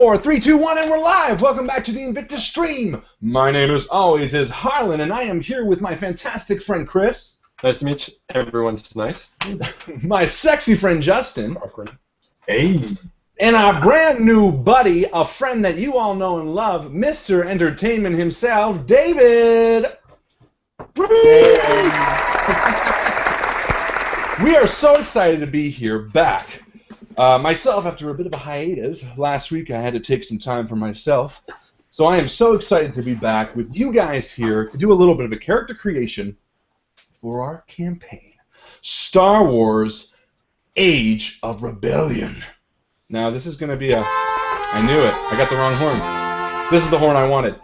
4, 3, 2, 1, and we're live! Welcome back to the INVICTUS stream! My name, as always, is Harlan, and I am here with my fantastic friend Chris. Nice to meet everyone tonight. My sexy friend Justin. Hey. And our brand new buddy, a friend that you all know and love, Mr. Entertainment himself, David! We are so excited to be here back. Myself, after a bit of a hiatus, last week I had to take some time for myself. So I am so excited to be back with you guys here to do a little bit of a character creation for our campaign. Star Wars Age of Rebellion. Now this is going to be a... I knew it. I got the wrong horn. This is the horn I wanted.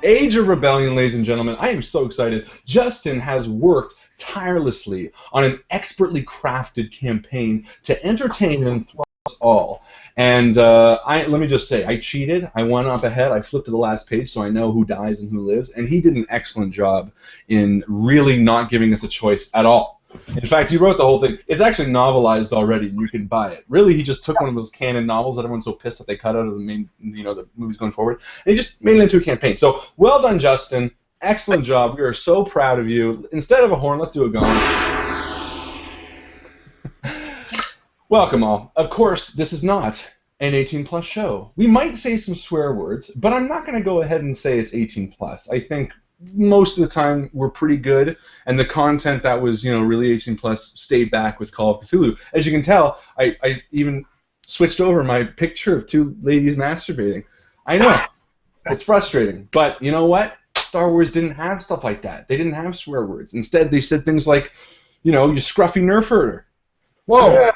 Age of Rebellion, ladies and gentlemen. I am so excited. Justin has worked tirelessly on an expertly crafted campaign to entertain and enthrall us all. And let me just say, I cheated. I went up ahead. I flipped to the last page so I know who dies and who lives. And he did an excellent job in really not giving us a choice at all. In fact, he wrote the whole thing. It's actually novelized already, and you can buy it. Really, he just took one of those canon novels that everyone's so pissed that they cut out of the main, the movies going forward, and he just made it into a campaign. So, well done, Justin. Excellent job. We are so proud of you. Instead of a horn, let's do a gong. Welcome all. Of course, this is not an 18-plus show. We might say some swear words, but I'm not going to go ahead and say it's 18-plus. I think most of the time we're pretty good, and the content that was, really 18-plus stayed back with Call of Cthulhu. As you can tell, I even switched over my picture of two ladies masturbating. I know. It's frustrating. But you know what? Star Wars didn't have stuff like that. They didn't have swear words. Instead, they said things like, you scruffy nerf herder. Whoa. Yeah.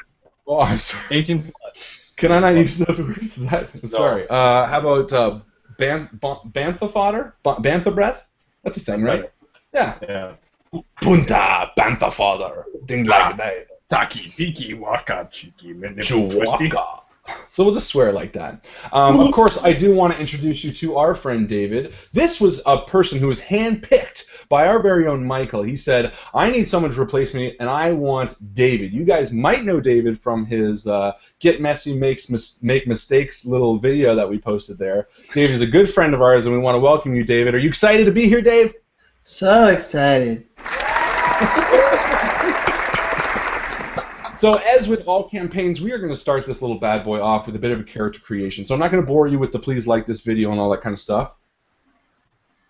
Oh, I'm sorry. 18-plus. Can I not use those words? No. Sorry. How about bantha fodder? Bantha breath? That's a thing, right? Yeah. Punta bantha fodder. Things like that. Taki tiki waka chiki Chewaka. So we'll just swear like that. Of course, I do want to introduce you to our friend David. This was a person who was handpicked by our very own Mycl. He said, I need someone to replace me, and I want David. You guys might know David from his Get Messy, Make Mistakes little video that we posted there. David is a good friend of ours, and we want to welcome you, David. Are you excited to be here, Dave? So excited. So, as with all campaigns, we are going to start this little bad boy off with a bit of a character creation. So I'm not going to bore you with the please like this video and all that kind of stuff.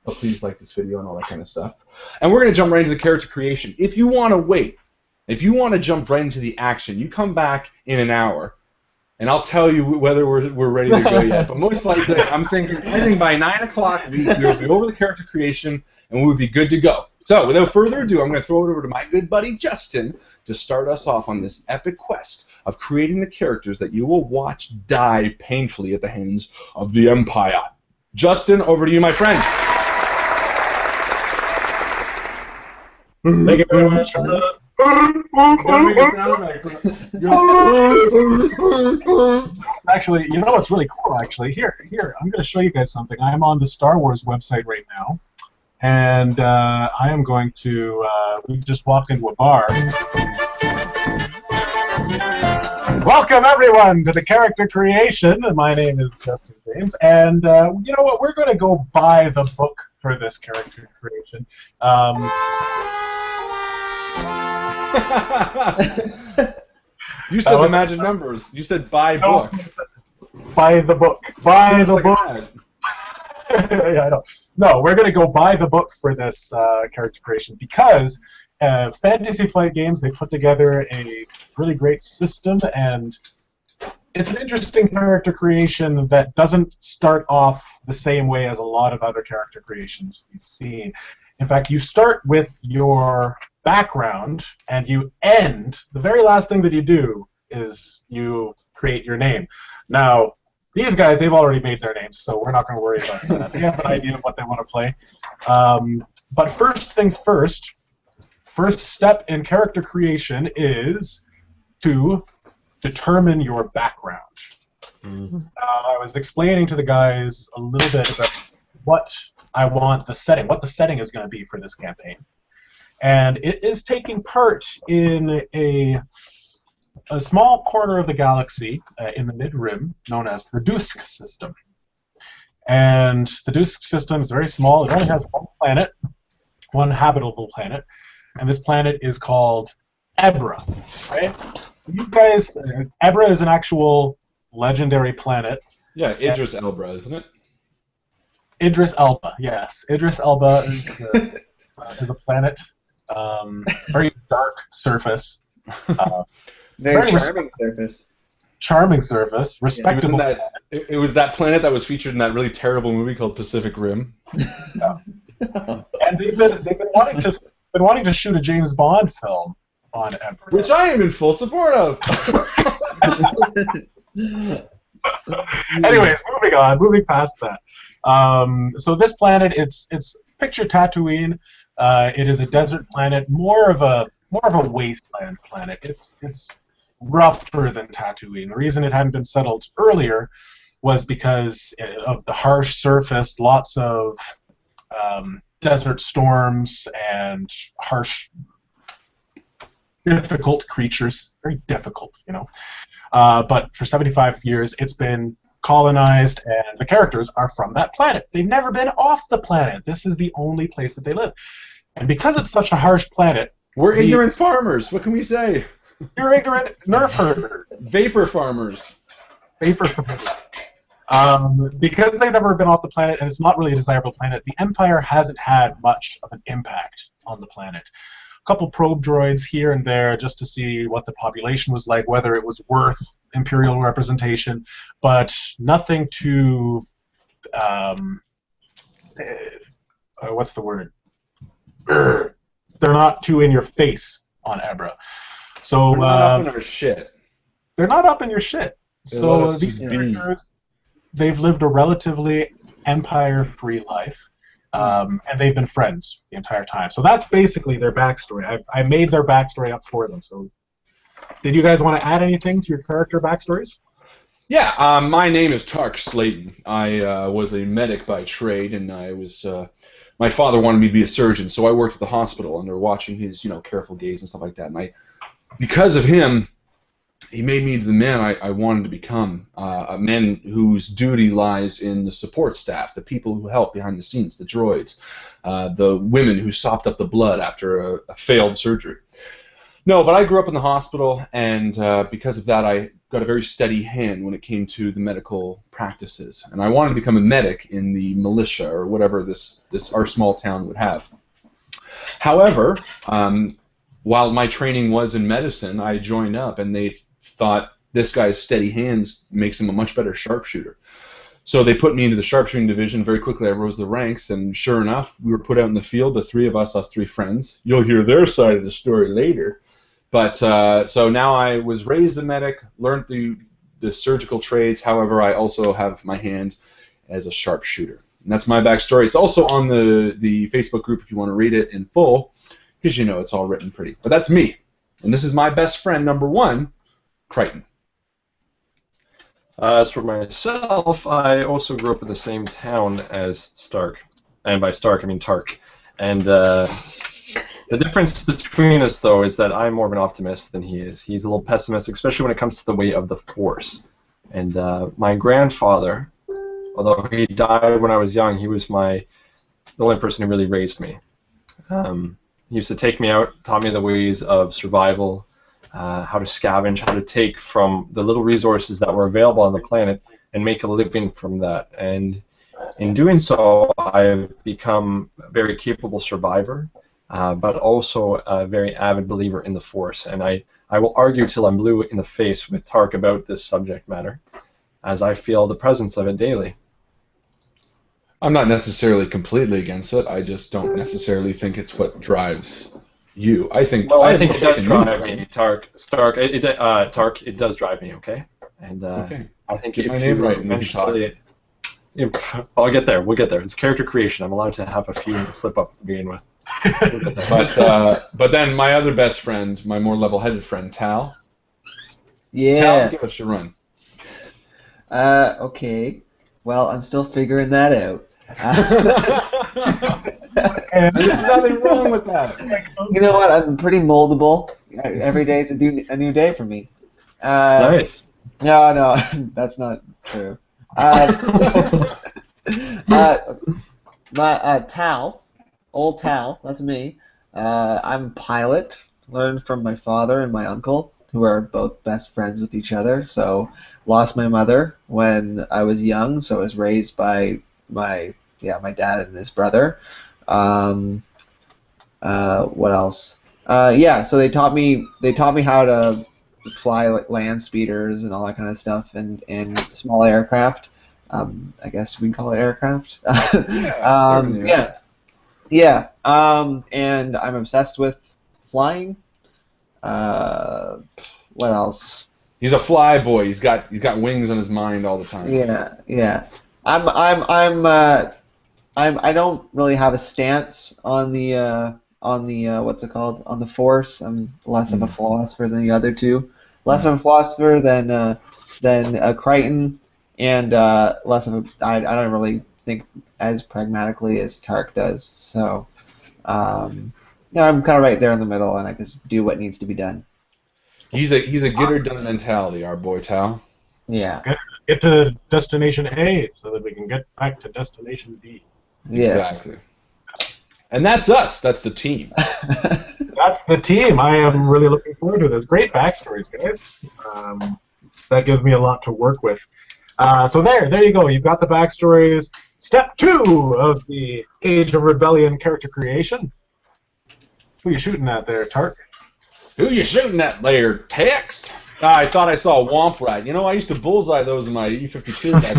Oh, please like this video and all that kind of stuff. And we're going to jump right into the character creation. If you want to wait, if you want to jump right into the action, you come back in an hour, and I'll tell you whether we're ready to go yet. But most likely, I think by 9 o'clock, we'll be over the character creation, and we'll be good to go. So, without further ado, I'm going to throw it over to my good buddy Justin to start us off on this epic quest of creating the characters that you will watch die painfully at the hands of the Empire. Justin, over to you, my friend. Thank you very much. Actually, you know what's really cool, actually? Here, I'm going to show you guys something. I'm on the Star Wars website right now. And I am going to, we just walked into a bar. Welcome, everyone, to the character creation. My name is Justin James. And you know what? We're going to go buy the book for this character creation. You said the magic numbers. You said buy book. Buy the book. Buy the book. Yeah, I know. No, we're going to go buy the book for this character creation because Fantasy Flight Games, they put together a really great system, and it's an interesting character creation that doesn't start off the same way as a lot of other character creations you've seen. In fact, you start with your background, and you end, the very last thing that you do is you create your name. Now, these guys, they've already made their names, so we're not going to worry about that. They have an idea of what they want to play. But first things first, first step in character creation is to determine your background. I was explaining to the guys a little bit about what I want the setting, what the setting is going to be for this campaign. And it is taking part in a a small corner of the galaxy in the mid-rim known as the Dusk system. And the Dusk system is very small. It only has one planet, one habitable planet, and this planet is called Ebra. Right? You guys, Ebra is an actual legendary planet. Yeah, Idris Elba, isn't it? Idris Elba, yes. Idris Elba is a planet. Very dark surface. Very charming surface. Charming surface. Respectable. It was that planet that was featured in that really terrible movie called Pacific Rim. Yeah. And they've been wanting to shoot a James Bond film on Ebra. Which I am in full support of. Anyways, moving past that. So this planet, it's picture Tatooine. It is a desert planet, more of a wasteland planet. It's rougher than Tatooine. The reason it hadn't been settled earlier was because of the harsh surface, lots of desert storms and harsh, difficult creatures. Very difficult, you know. But for 75 years, it's been colonized, and the characters are from that planet. They've never been off the planet. This is the only place that they live. And because it's such a harsh planet... We're ignorant farmers. What can we say? You're ignorant nerf herders. Vapor farmers. Vapor farmers. Because they've never been off the planet, and it's not really a desirable planet, the Empire hasn't had much of an impact on the planet. A couple probe droids here and there just to see what the population was like, whether it was worth Imperial representation, but nothing to... what's the word? They're not too in your face on Ebra. So they're not up in our shit. They're not up in your shit. So these characters, they've lived a relatively Empire-free life, and they've been friends the entire time. So that's basically their backstory. I made their backstory up for them. So, did you guys want to add anything to your character backstories? Yeah, my name is Tark Slayton. I was a medic by trade, and I was. My father wanted me to be a surgeon, so I worked at the hospital under watching his, careful gaze and stuff like that. And because of him, he made me the man I wanted to become, a man whose duty lies in the support staff, the people who help behind the scenes, the droids, the women who sopped up the blood after a failed surgery. No, but I grew up in the hospital, and because of that, I got a very steady hand when it came to the medical practices. And I wanted to become a medic in the militia, or whatever our small town would have. However, while my training was in medicine, I joined up, and they thought this guy's steady hands makes him a much better sharpshooter. So they put me into the sharpshooting division. Very quickly I rose the ranks, and sure enough, we were put out in the field, the three of us three friends. You'll hear their side of the story later. But so now I was raised a medic, learned the surgical trades. However, I also have my hand as a sharpshooter. And that's my backstory. It's also on the Facebook group if you want to read it in full, because it's all written pretty. But that's me. And this is my best friend, number one, Crichton. As for myself, I also grew up in the same town as Stark. And by Stark, I mean Tark. And the difference between us, though, is that I'm more of an optimist than he is. He's a little pessimistic, especially when it comes to the way of the Force. And my grandfather, although he died when I was young, he was the only person who really raised me. He used to take me out, taught me the ways of survival, how to scavenge, how to take from the little resources that were available on the planet and make a living from that. And in doing so, I've become a very capable survivor, but also a very avid believer in the Force. And I will argue till I'm blue in the face with Tark about this subject matter, as I feel the presence of it daily. I'm not necessarily completely against it. I just don't necessarily think it's what drives you. I think. Well, I think it does drive me, Tark. Stark. Tark. It does drive me. Okay. And okay. I think Get if my name you right. eventually, I'll get there. We'll get there. It's character creation. I'm allowed to have a few slip ups to begin with. But then my other best friend, my more level-headed friend, Tal. Yeah. Tal, give us your run. Okay. Well, I'm still figuring that out. There's nothing wrong with that. You know what? I'm pretty moldable. Every day is a new day for me. Nice. No, that's not true. Tal, old Tal, that's me. I'm a pilot. Learned from my father and my uncle, who are both best friends with each other. So, lost my mother when I was young. So I was raised by my dad and his brother. What else? So they taught me how to fly like land speeders and all that kind of stuff, and small aircraft. I guess we can call it aircraft. And I'm obsessed with flying. What else? He's a fly boy. He's got wings on his mind all the time. Yeah. I don't really have a stance on the what's it called, on the Force. I'm less of a philosopher than the other two. Less of a philosopher than Crichton, and less of a. I don't really think as pragmatically as Tark does. So, I'm kind of right there in the middle, and I can just do what needs to be done. He's a get her done mentality, our boy Tal. Yeah. Get to destination A so that we can get back to destination B. Yes. Exactly. And that's us. That's the team. That's the team. I am really looking forward to this. Great backstories, guys. That gives me a lot to work with. So there you go. You've got the backstories. Step 2 of the Age of Rebellion character creation. Who are you shooting at there, Tark? Who you shooting at there, Tex? I thought I saw a womp rat. You know, I used to bullseye those in my E52 back.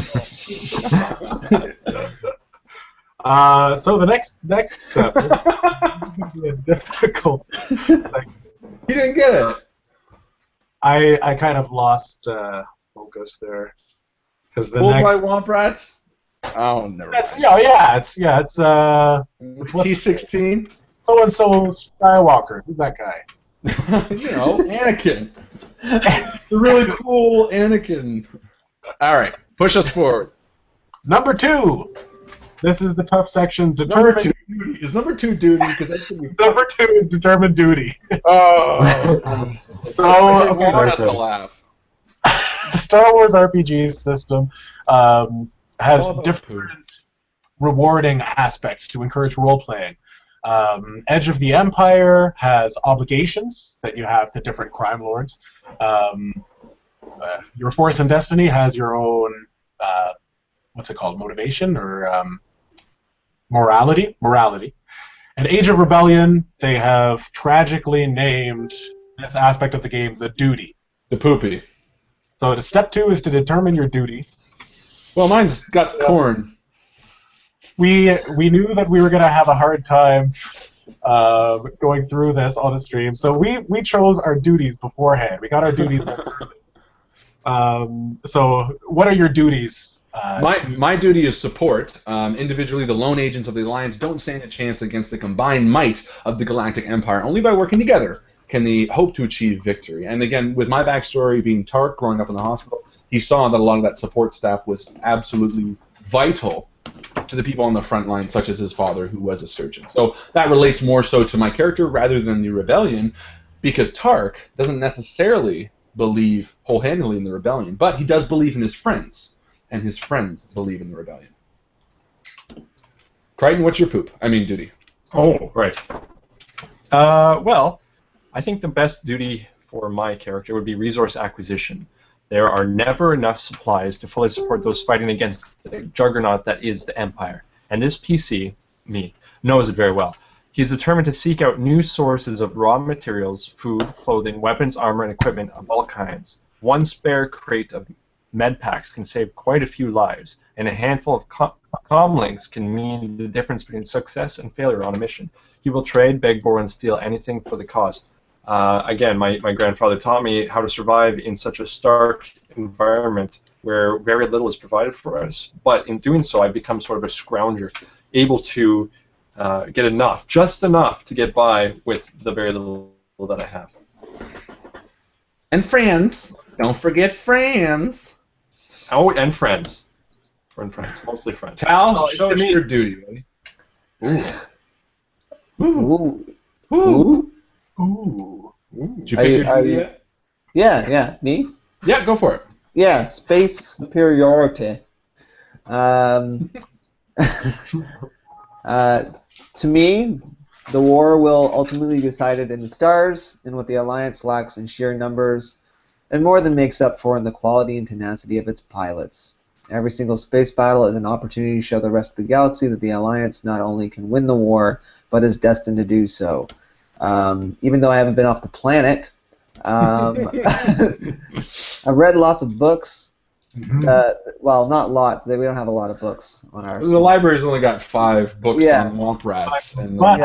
So the next step is be a difficult. You didn't get it. I kind of lost focus there because the Bullseye next womp rats. Oh, never mind. It's T16. So and so Skywalker. Who's that guy? You know, Anakin. The really cool Anakin. All right, push us forward. Number 2. This is the tough section. Number 2 duty. Is number 2 duty? Because that's gonna be... Number 2 is determined duty. Oh. So, Okay, want us to laugh. The Star Wars RPG system has different rewarding aspects to encourage role-playing. Edge of the Empire has obligations that you have to different crime lords. Your Force and Destiny has your own, what's it called, motivation or morality. And Age of Rebellion, they have tragically named this aspect of the game the duty. The poopy. So step 2 is to determine your duty. Well, mine's got corn. We knew that we were going to have a hard time going through this on the stream, so we chose our duties beforehand. We got our duties early. So what are your duties? My duty is support. Individually, the lone agents of the Alliance don't stand a chance against the combined might of the Galactic Empire. Only by working together can they hope to achieve victory. And again, with my backstory being Tark, growing up in the hospital, he saw that a lot of that support staff was absolutely vital to the people on the front line, such as his father, who was a surgeon. So that relates more so to my character rather than the rebellion, because Tark doesn't necessarily believe wholeheartedly in the rebellion, but he does believe in his friends, and his friends believe in the rebellion. Crichton, what's your duty? Oh, right. Well, I think the best duty for my character would be resource acquisition. There are never enough supplies to fully support those fighting against the juggernaut that is the Empire. And this PC, me, knows it very well. He's determined to seek out new sources of raw materials, food, clothing, weapons, armor, and equipment of all kinds. One spare crate of med packs can save quite a few lives, and a handful of comlinks can mean the difference between success and failure on a mission. He will trade, beg, borrow, and steal anything for the cause. Again, my grandfather taught me how to survive in such a stark environment where very little is provided for us. But in doing so, I become sort of a scrounger, able to get enough, just enough to get by with the very little that I have. And friends. Don't forget friends. Oh, and friends. Friends. Mostly friends. Tal, show us your duty, buddy. Ooh. Ooh. Ooh. Did you pick your duty yet? Yeah, me? Yeah, go for it. Yeah, space superiority. Um, to me, the war will ultimately be decided in the stars, in what the Alliance lacks in sheer numbers, and more than makes up for in the quality and tenacity of its pilots. Every single space battle is an opportunity to show the rest of the galaxy that the Alliance not only can win the war, but is destined to do so. Even though I haven't been off the planet, I've read lots of books. Well, not lots. We don't have a lot of books on our. The library's only got 5 books on Womp Rats. And But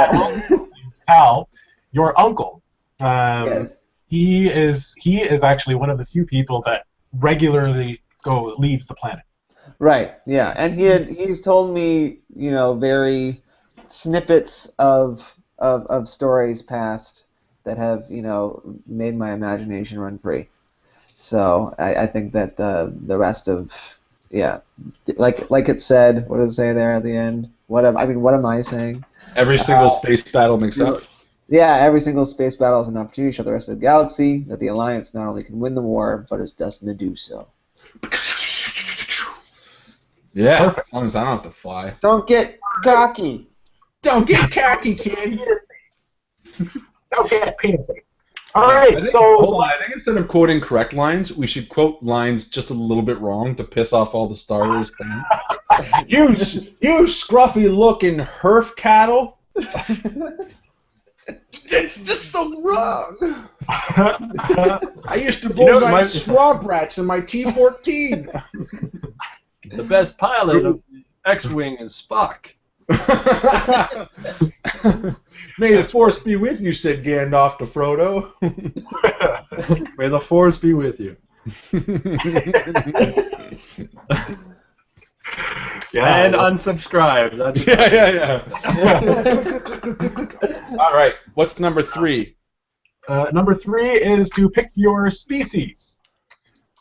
Al, your uncle, Yes. he is actually one of the few people that regularly leaves the planet. Right. Yeah, and he's told me, very snippets of stories past that have, made my imagination run free. So I think that the rest of like it said, what does it say there at the end? What am I saying? every single space battle makes up. Yeah, every single space battle is an opportunity to show the rest of the galaxy that the Alliance not only can win the war, but is destined to do so. Yeah, Perfect. as long as I don't have to fly. Don't get cocky. Don't get cocky, kid. Don't get penisy. All right, Hold on, I think instead of quoting correct lines, we should quote lines just a little bit wrong to piss off all the Star Wars fans. you scruffy-looking herf cattle. It's just so wrong. I used to bullseye swamp rats in my T-14. The best pilot of X-Wing is Spock. May the Force be with you, said Gandalf to Frodo. May the Force be with you. And unsubscribe. Yeah. All right, what's number 3? Number 3 is to pick your species.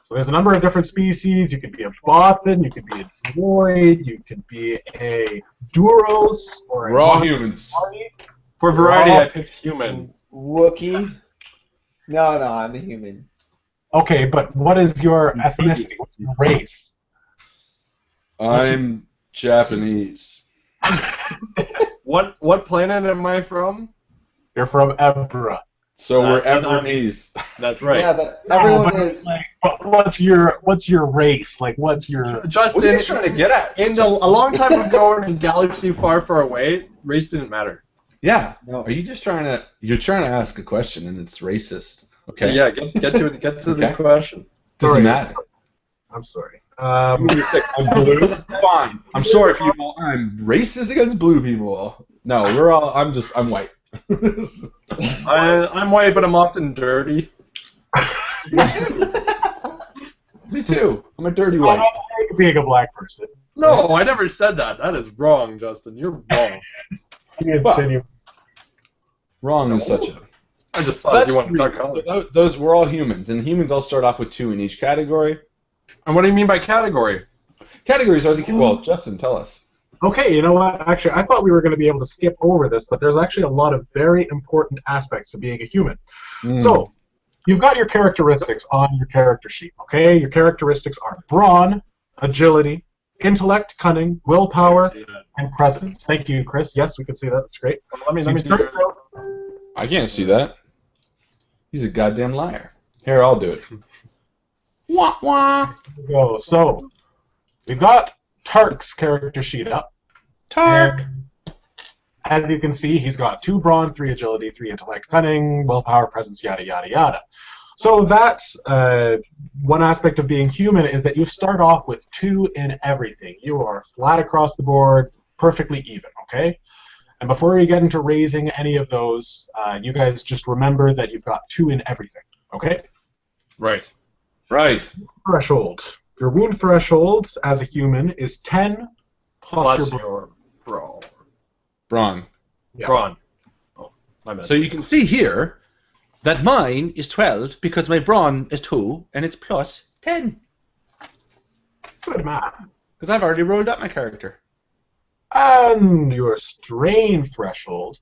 So there's a number of different species. You could be a Bothan, you could be a droid, you could be a Duros, or We're all humans. For variety, I picked human. Wookiee? No, I'm a human. Okay, but what is your ethnicity? What's your race? I'm Japanese. What planet am I from? You're from Ebra. So we're Ebronese. That's right. Yeah, but everyone is. But what's your race? Like, what's your? Justin, What are you trying to get at? a long time ago in a galaxy far, far away, race didn't matter. Yeah. No. Are you just trying to? You're trying to ask a question and it's racist. Okay. Yeah, get to the question. Doesn't matter. I'm sorry. I'm blue. Fine. I'm sorry, people. I'm racist against blue people. No, I'm white. I'm white, but I'm often dirty. Me too. I'm a dirty I'm white. not being a black person. No, I never said that. That is wrong, Justin. You're wrong. Wrong is such a. I just thought you wanted to talk color. Those we're all humans, and humans all start off with 2 in each category. And what do you mean by category? Categories are the well. Justin, tell us. Okay, you know what? Actually, I thought we were going to be able to skip over this, but there's actually a lot of very important aspects to being a human. So, you've got your characteristics on your character sheet, okay? Your characteristics are brawn, agility, intellect, cunning, willpower, and presence. Thank you, Chris. Yes, we can see that. That's great. Let me do it. I can't see that. He's a goddamn liar. Here, I'll do it. Wah wah. Here we go. So, we've got Tark's character sheet up. Tark. And as you can see, he's got 2 brawn, 3 agility, 3 intellect, cunning, willpower, presence, yada, yada, yada. So that's one aspect of being human is that you start off with 2 in everything. You are flat across the board, perfectly even, okay? And before you get into raising any of those, you guys just remember that you've got 2 in everything, okay? Right. Threshold. Your wound threshold as a human is 10 plus your brawn. Brawn. Yeah. Brawn. Oh, my bad. So you can see here that mine is 12 because my brawn is 2 and it's plus 10. Good math. Because I've already rolled up my character. And your strain threshold.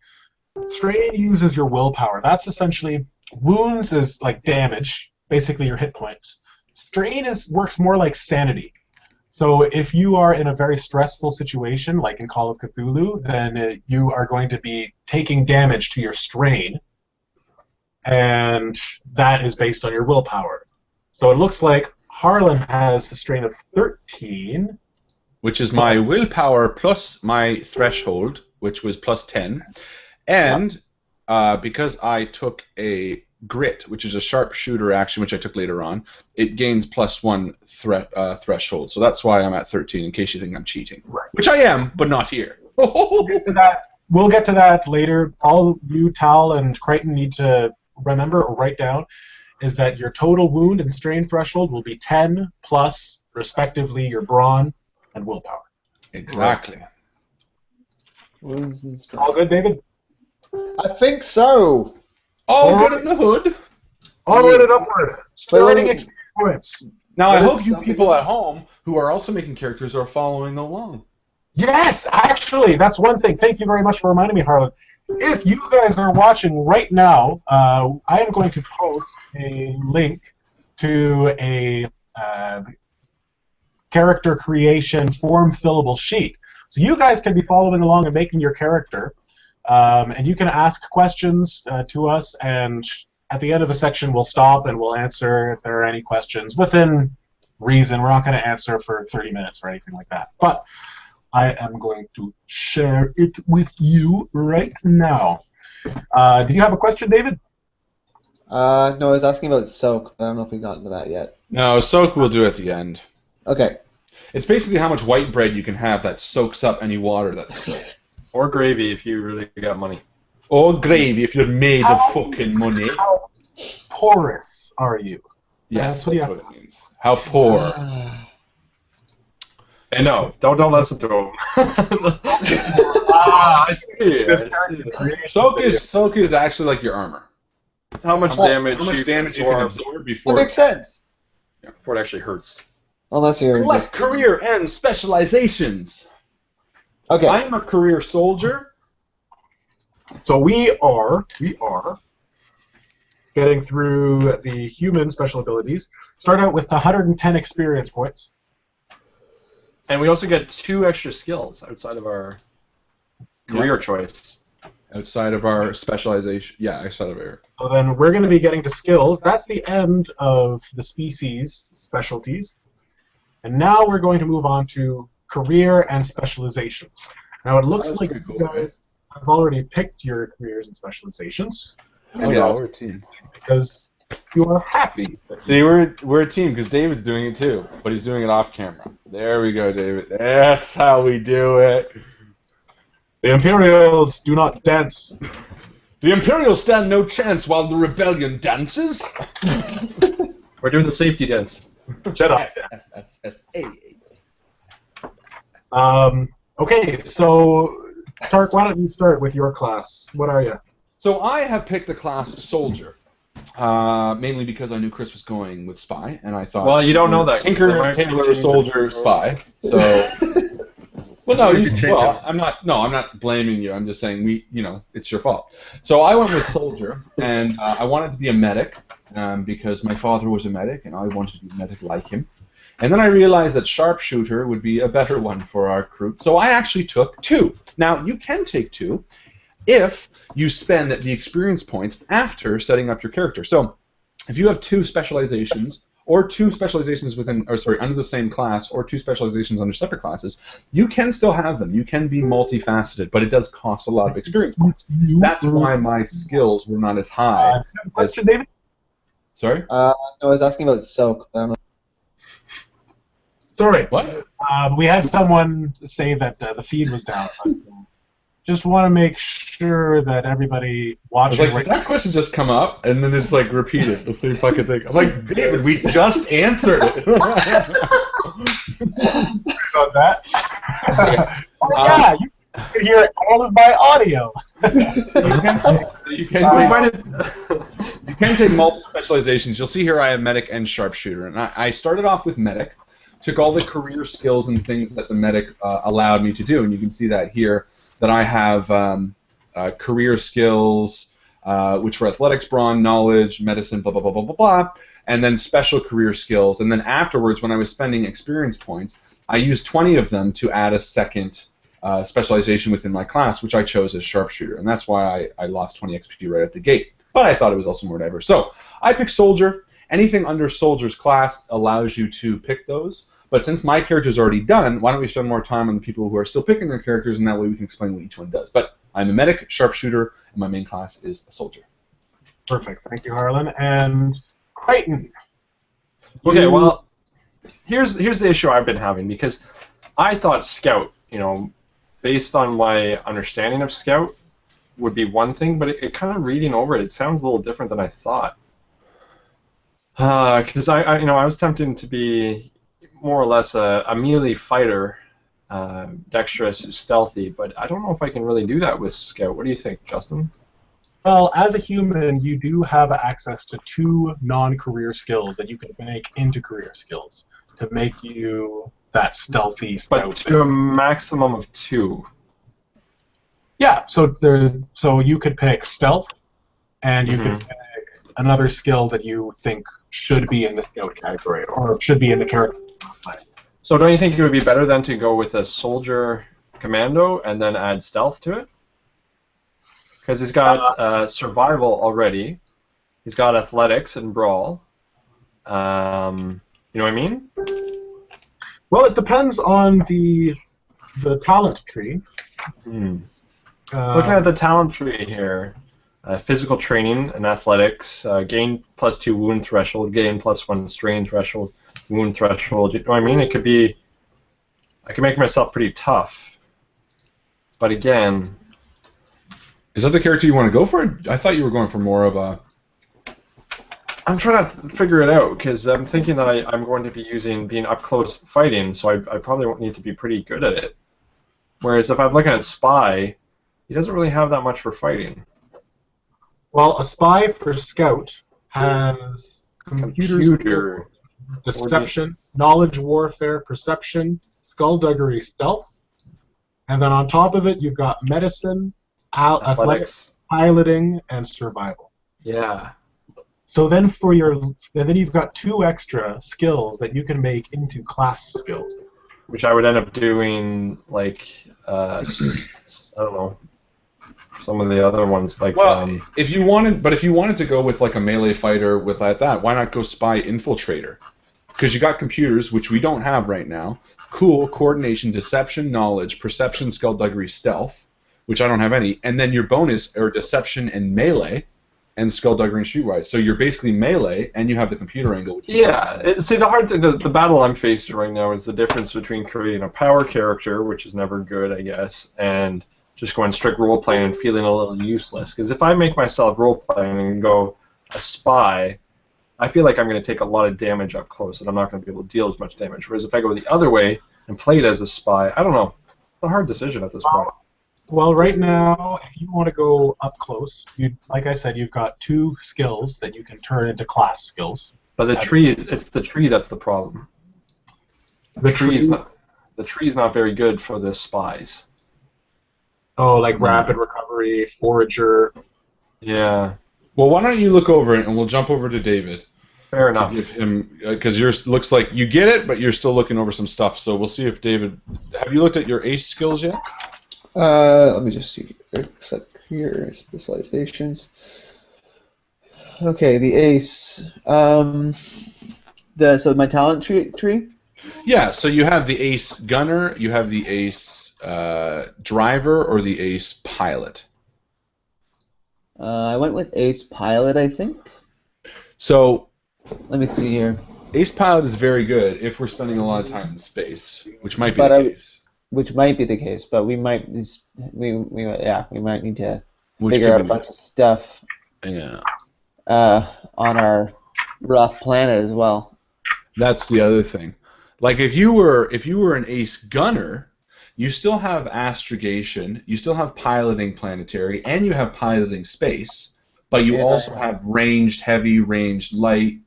Strain uses your willpower. That's essentially wounds is like damage. basically your hit points. Strain works more like sanity. So if you are in a very stressful situation, like in Call of Cthulhu, then you are going to be taking damage to your strain, and that is based on your willpower. So it looks like Harlan has a strain of 13. Which is my willpower plus my threshold, which was plus 10. And because I took a grit, which is a sharpshooter action, which I took later on, it gains +1 threshold. So that's why I'm at 13, in case you think I'm cheating. Right. Which I am, but not here. We'll get to that later. All you, Tal, and Crichton need to remember or write down is that your total wound and strain threshold will be 10 plus, respectively, your brawn and willpower. Exactly. Wounds and strain. All good, David? I think so. All good in the hood. Onward and upward. Starting experience. Now, I What is hope you something- people at home who are also making characters are following along. Yes, actually, that's one thing. Thank you very much for reminding me, Harlan. If you guys are watching right now, I am going to post a link to a character creation form fillable sheet. So you guys can be following along and making your character, and you can ask questions to us, and at the end of the section we'll stop and we'll answer if there are any questions within reason. We're not going to answer for 30 minutes or anything like that. But I am going to share it with you right now. Do you have a question, David? No, I was asking about soak. I don't know if we got into that yet. No, soak we'll do at the end. Okay. It's basically how much white bread you can have that soaks up any water that's spilled. Or gravy if you really got money. Or gravy if you're made of fucking money. How porous are you? Yes, That's what you that's have what it means. How poor. Hey, no, don't listen to him. I see. Soak is actually like your armor. It's how much damage you can absorb absorb That before makes sense. before it actually hurts. Unless you're Select just... career and specializations. Okay. I'm a career soldier. So we are getting through the human special abilities. Start out with 110 experience points. And we also get 2 extra skills outside of our career choice. Outside of our specialization. Yeah, outside of our... So then we're going to be getting to skills. That's the end of the species specialties. And now we're going to move on to career and specializations. Now it looks like pretty you cool, guys have already picked your careers and specializations Oh, yeah, we're a team. because you are happy. See, we're a team because David's doing it too, but he's doing it off camera. There we go, David. That's how we do it. The Imperials do not dance. The Imperials stand no chance while the rebellion dances. We're doing the safety dance. Jedi. S-S-S-A. Okay, so Tark, why don't you start with your class? What are you? So I have picked the class soldier, mainly because I knew Chris was going with spy, and I thought. Well, you don't know that. Tinker, Tailor, soldier, spy. So. Well, no, I'm not blaming you. I'm just saying it's your fault. So I went with soldier, and I wanted to be a medic because my father was a medic, and I wanted to be a medic like him. And then I realized that sharpshooter would be a better one for our crew. So I actually took 2. Now you can take 2 if you spend the experience points after setting up your character. So if you have 2 specializations, or 2 specializations under the same class, or 2 specializations under separate classes, you can still have them. You can be multifaceted, but it does cost a lot of experience points. That's why my skills were not as high. Question, David? Sorry? No, I was asking about soak. I don't know. Sorry. What? We had someone say that the feed was down. Just want to make sure that everybody I was watching. like, did that question just come up? And then it's like repeated the same fucking thing. I'm like, David, we just answered it. on that. Oh yeah, you can hear all of my audio. You can take multiple specializations. You'll see here I have medic and sharpshooter, and I started off with medic, took all the career skills and things that the medic allowed me to do, and you can see that here that I have career skills, which were athletics, brawn, knowledge, medicine, blah, blah, blah, blah, blah, blah, and then special career skills. And then afterwards, when I was spending experience points, I used 20 of them to add a second specialization within my class, which I chose as sharpshooter. And that's why I lost 20 XP right at the gate. But I thought it was also more diverse. So I picked soldier. Anything under soldier's class allows you to pick those. But since my character's already done, why don't we spend more time on the people who are still picking their characters, and that way we can explain what each one does. But I'm a medic, sharpshooter, and my main class is a soldier. Perfect. Thank you, Harlan. And Crichton. Okay, well, here's the issue I've been having, because I thought Scout, based on my understanding of Scout, would be one thing, but it kind of reading over it, it sounds a little different than I thought. Because I was tempted to be more or less a melee fighter, dexterous, stealthy, but I don't know if I can really do that with Scout. What do you think, Justin? Well, as a human, you do have access to 2 non-career skills that you can make into career skills to make you that stealthy Scout. But to a maximum of 2. Yeah, so you could pick stealth, and you could pick another skill that you think should be in the Scout category, or should be in the character. So don't you think it would be better then to go with a soldier commando and then add stealth to it? Because he's got survival already. He's got athletics and brawl. You know what I mean? Well, it depends on the talent tree. Looking at the talent tree here, physical training and athletics, gain +2 wound threshold, gain +1 strain threshold, wound threshold. You know what I mean? It could be, I can make myself pretty tough. But again, is that the character you want to go for? I thought you were going for more of a... I'm trying to figure it out, because I'm thinking that I'm going to be being up close fighting, so I probably won't need to be pretty good at it. Whereas if I'm looking at Spy, he doesn't really have that much for fighting. Well, a Spy for Scout has computer, deception, knowledge, warfare, perception, skullduggery, stealth, and then on top of it you've got medicine, athletics, piloting, and survival. Yeah. So then you've got 2 extra skills that you can make into class skills. Which I would end up doing, like, I don't know, some of the other ones, like. Well, if you wanted to go with like a melee fighter with like that, why not go Spy Infiltrator? Because you got computers, which we don't have right now. Cool, coordination, deception, knowledge, perception, skullduggery, stealth, which I don't have any, and then your bonus are deception and melee, and skullduggery and streetwise. So you're basically melee, and you have the computer angle. Which see, the hard thing, the battle I'm facing right now is the difference between creating a power character, which is never good, I guess, and just going strict role playing and feeling a little useless. Because if I make myself role playing and go a spy, I feel like I'm going to take a lot of damage up close, and I'm not going to be able to deal as much damage. Whereas if I go the other way and play it as a spy, I don't know. It's a hard decision at this point. Well, right now, if you want to go up close, like I said, you've got 2 skills that you can turn into class skills. But the tree, it's the tree that's the problem. The tree is not very good for the spies. Oh, like rapid recovery, forager. Yeah. Well, why don't you look over it, and we'll jump over to David. Fair enough. Give him, because yours looks like you get it, but you're still looking over some stuff. So we'll see if David. Have you looked at your ace skills yet? Let me just see. Except here, specializations. Okay, the ace. So my talent tree. Yeah. So you have the ace gunner, you have the ace driver, or the ace pilot. I went with ace pilot, I think. So let me see here. Ace pilot is very good if we're spending a lot of time in space, which might be the case. Which might be the case, but we might need to figure out a bunch of stuff. Yeah. On our rough planet as well. That's the other thing. Like if you were an ace gunner, you still have astrogation, you still have piloting planetary, and you have piloting space, but you also have ranged heavy, ranged light,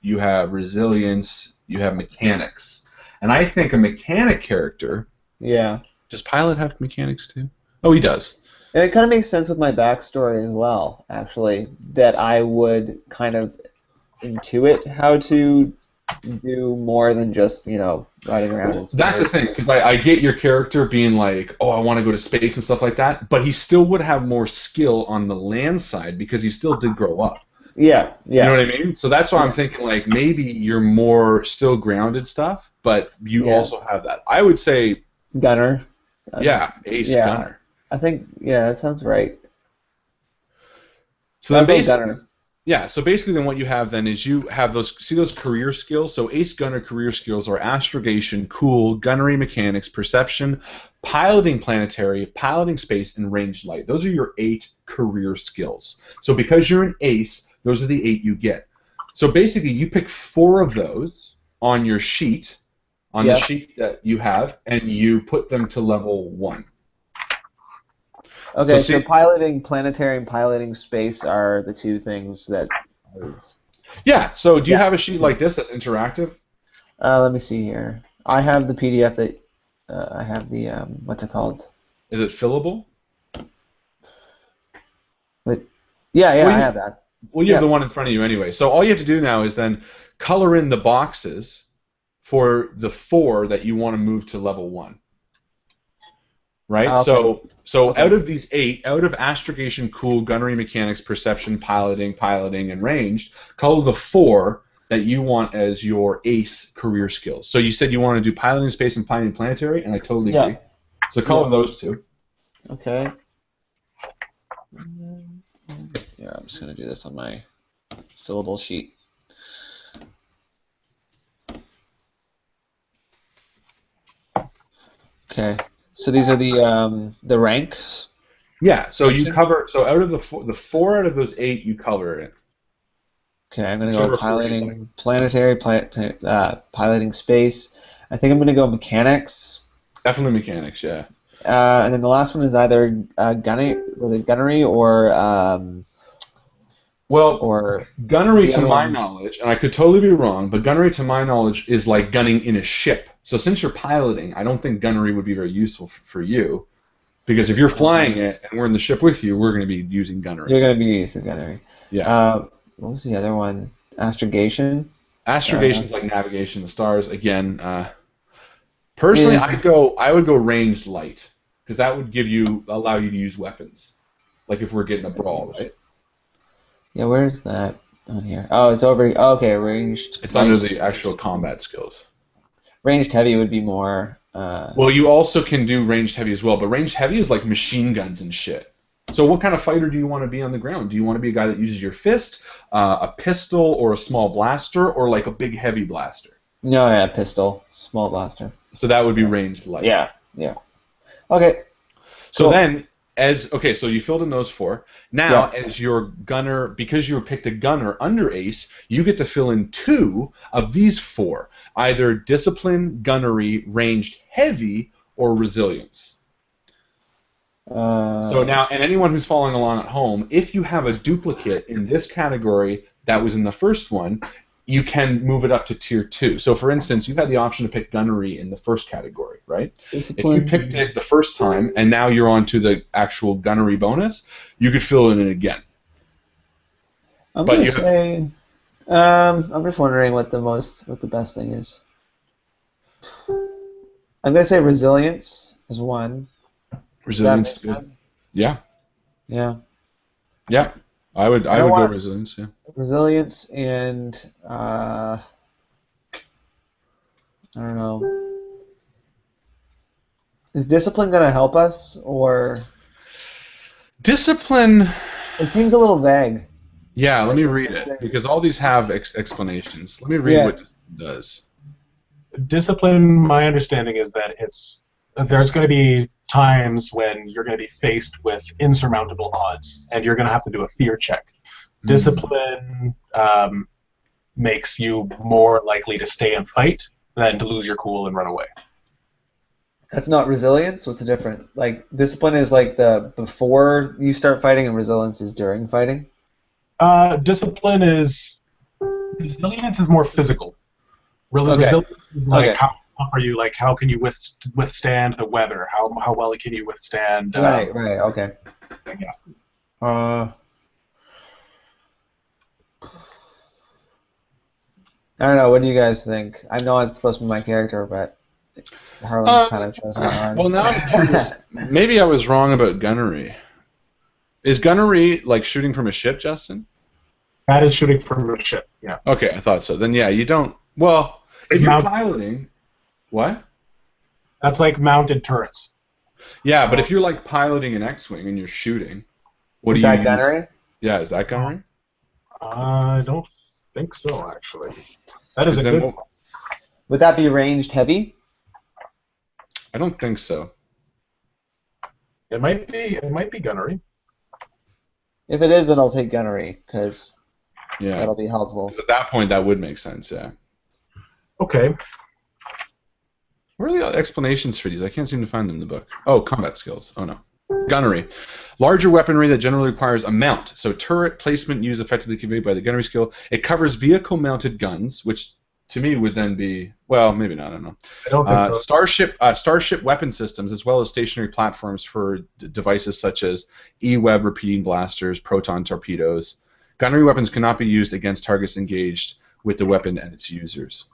you have resilience, you have mechanics. And I think a mechanic character... Yeah. Does pilot have mechanics too? Oh, he does. And it kind of makes sense with my backstory as well, actually, that I would kind of intuit how to do more than just, riding around in space. That's the thing, because I get your character being like, oh, I want to go to space and stuff like that, but he still would have more skill on the land side because he still did grow up. Yeah. You know what I mean? So that's why I'm thinking, like, maybe you're more still grounded stuff, but you also have that. I would say... Gunner. Yeah, ace gunner. I think, that sounds right. So then basically... Yeah, so basically then what you have then is you have those career skills. So ace gunner career skills are astrogation, cool, gunnery mechanics, perception, piloting planetary, piloting space, and ranged light. Those are your 8 career skills. So because you're an ace, those are the 8 you get. So basically you pick 4 of those on your sheet, the sheet that you have, and you put them to level 1. Okay, so piloting planetary and piloting space are the 2 things that I use. Yeah, so do you have a sheet like this that's interactive? Let me see here. I have the PDF that, I have the, what's it called? Is it fillable? But, yeah, I have that. Well, you have the one in front of you anyway. So all you have to do now is then color in the boxes for the 4 that you want to move to level 1. Right? Okay. So out of these 8, out of astrogation, cool, gunnery mechanics, perception, piloting, and ranged, color the 4 that you want as your ace career skills. So you said you want to do piloting space and piloting planetary, and I totally agree. So color those 2. Okay. Yeah, I'm just going to do this on my fillable sheet. Okay. So these are the ranks. Yeah. So you cover. So out of the 4 out of those 8, you cover it. Okay, I'm gonna go piloting planetary, piloting space. I think I'm gonna go mechanics. Definitely mechanics. Yeah. And then the last one is either gunnery or gunnery to my knowledge, and I could totally be wrong, but gunnery to my knowledge is like gunning in a ship. So since you're piloting, I don't think gunnery would be very useful for you, because if you're flying it and we're in the ship with you, we're going to be using gunnery. You're going to be using gunnery. Yeah. What was the other one? Astrogation? Astrogation's like navigation, the stars. Again, personally, I would go ranged light, because that would allow you to use weapons, like if we're getting a brawl, right? Yeah, where is that on here? Oh, it's over. Okay, ranged. It's under the actual combat skills. Ranged heavy would be more. Well, you also can do ranged heavy as well, but ranged heavy is like machine guns and shit. So what kind of fighter do you want to be on the ground? Do you want to be a guy that uses your fist, a pistol, or a small blaster, or like a big heavy blaster? No, yeah, pistol, small blaster. So that would be ranged light. Yeah. Okay. So cool. then, so you filled in those 4. Now, as your gunner, because you picked a gunner under ace, you get to fill in 2 of these 4, either discipline, gunnery, ranged heavy, or resilience. So now, and anyone who's following along at home, if you have a duplicate in this category that was in the first one, you can move it up to tier 2. So for instance, you had the option to pick gunnery in the first category, right? Discipline. If you picked it the first time and now you're on to the actual gunnery bonus, you could fill it in again. I'm going to say, I'm just wondering what the best thing is. I'm going to say resilience is 1. Resilience is good. Yeah. Yeah. Yeah. I would go resilience, yeah. Resilience and I don't know. Is discipline going to help us, or discipline? It seems a little vague. Yeah, let me read it, because all these have explanations. Let me read what discipline does. Discipline, my understanding is that there's going to be times when you're going to be faced with insurmountable odds, and you're going to have to do a fear check. Discipline makes you more likely to stay and fight than to lose your cool and run away. That's not resilience? What's the difference? Like, discipline is like the before you start fighting, and resilience is during fighting? Resilience is more physical. Resilience is like how tough are you? Like, how can you withstand the weather? How well can you withstand? Right. Okay. Yeah. I don't know. What do you guys think? I know it's supposed to be my character, but Harlan's kind of chosen my arm. Well, now I'm curious. Maybe I was wrong about gunnery. Is gunnery like shooting from a ship, Justin? That is shooting from a ship. Yeah. Okay, I thought so. Then yeah, you don't. Well, if you're piloting, what? That's like mounted turrets. Yeah, but if you're like piloting an X-wing and you're shooting, what do Is you that use? gunnery? Yeah, is that gunnery? I don't think so, actually. That is a Then good what- one. Would that be ranged heavy? I don't think so. It might be gunnery. If it is, then I'll take gunnery because Yeah. that'll be helpful. 'Cause at that point, that would make sense. Yeah. Okay. Where are the explanations for these? I can't seem to find them in the book. Oh, combat skills. Oh no. Gunnery. Larger weaponry that generally requires a mount. So turret placement used effectively conveyed by the gunnery skill. It covers vehicle-mounted guns, which to me would then be, well, maybe not, I don't know. I don't think so. Starship weapon systems, as well as stationary platforms for devices such as E-Web repeating blasters, proton torpedoes. Gunnery weapons cannot be used against targets engaged with the weapon and its users.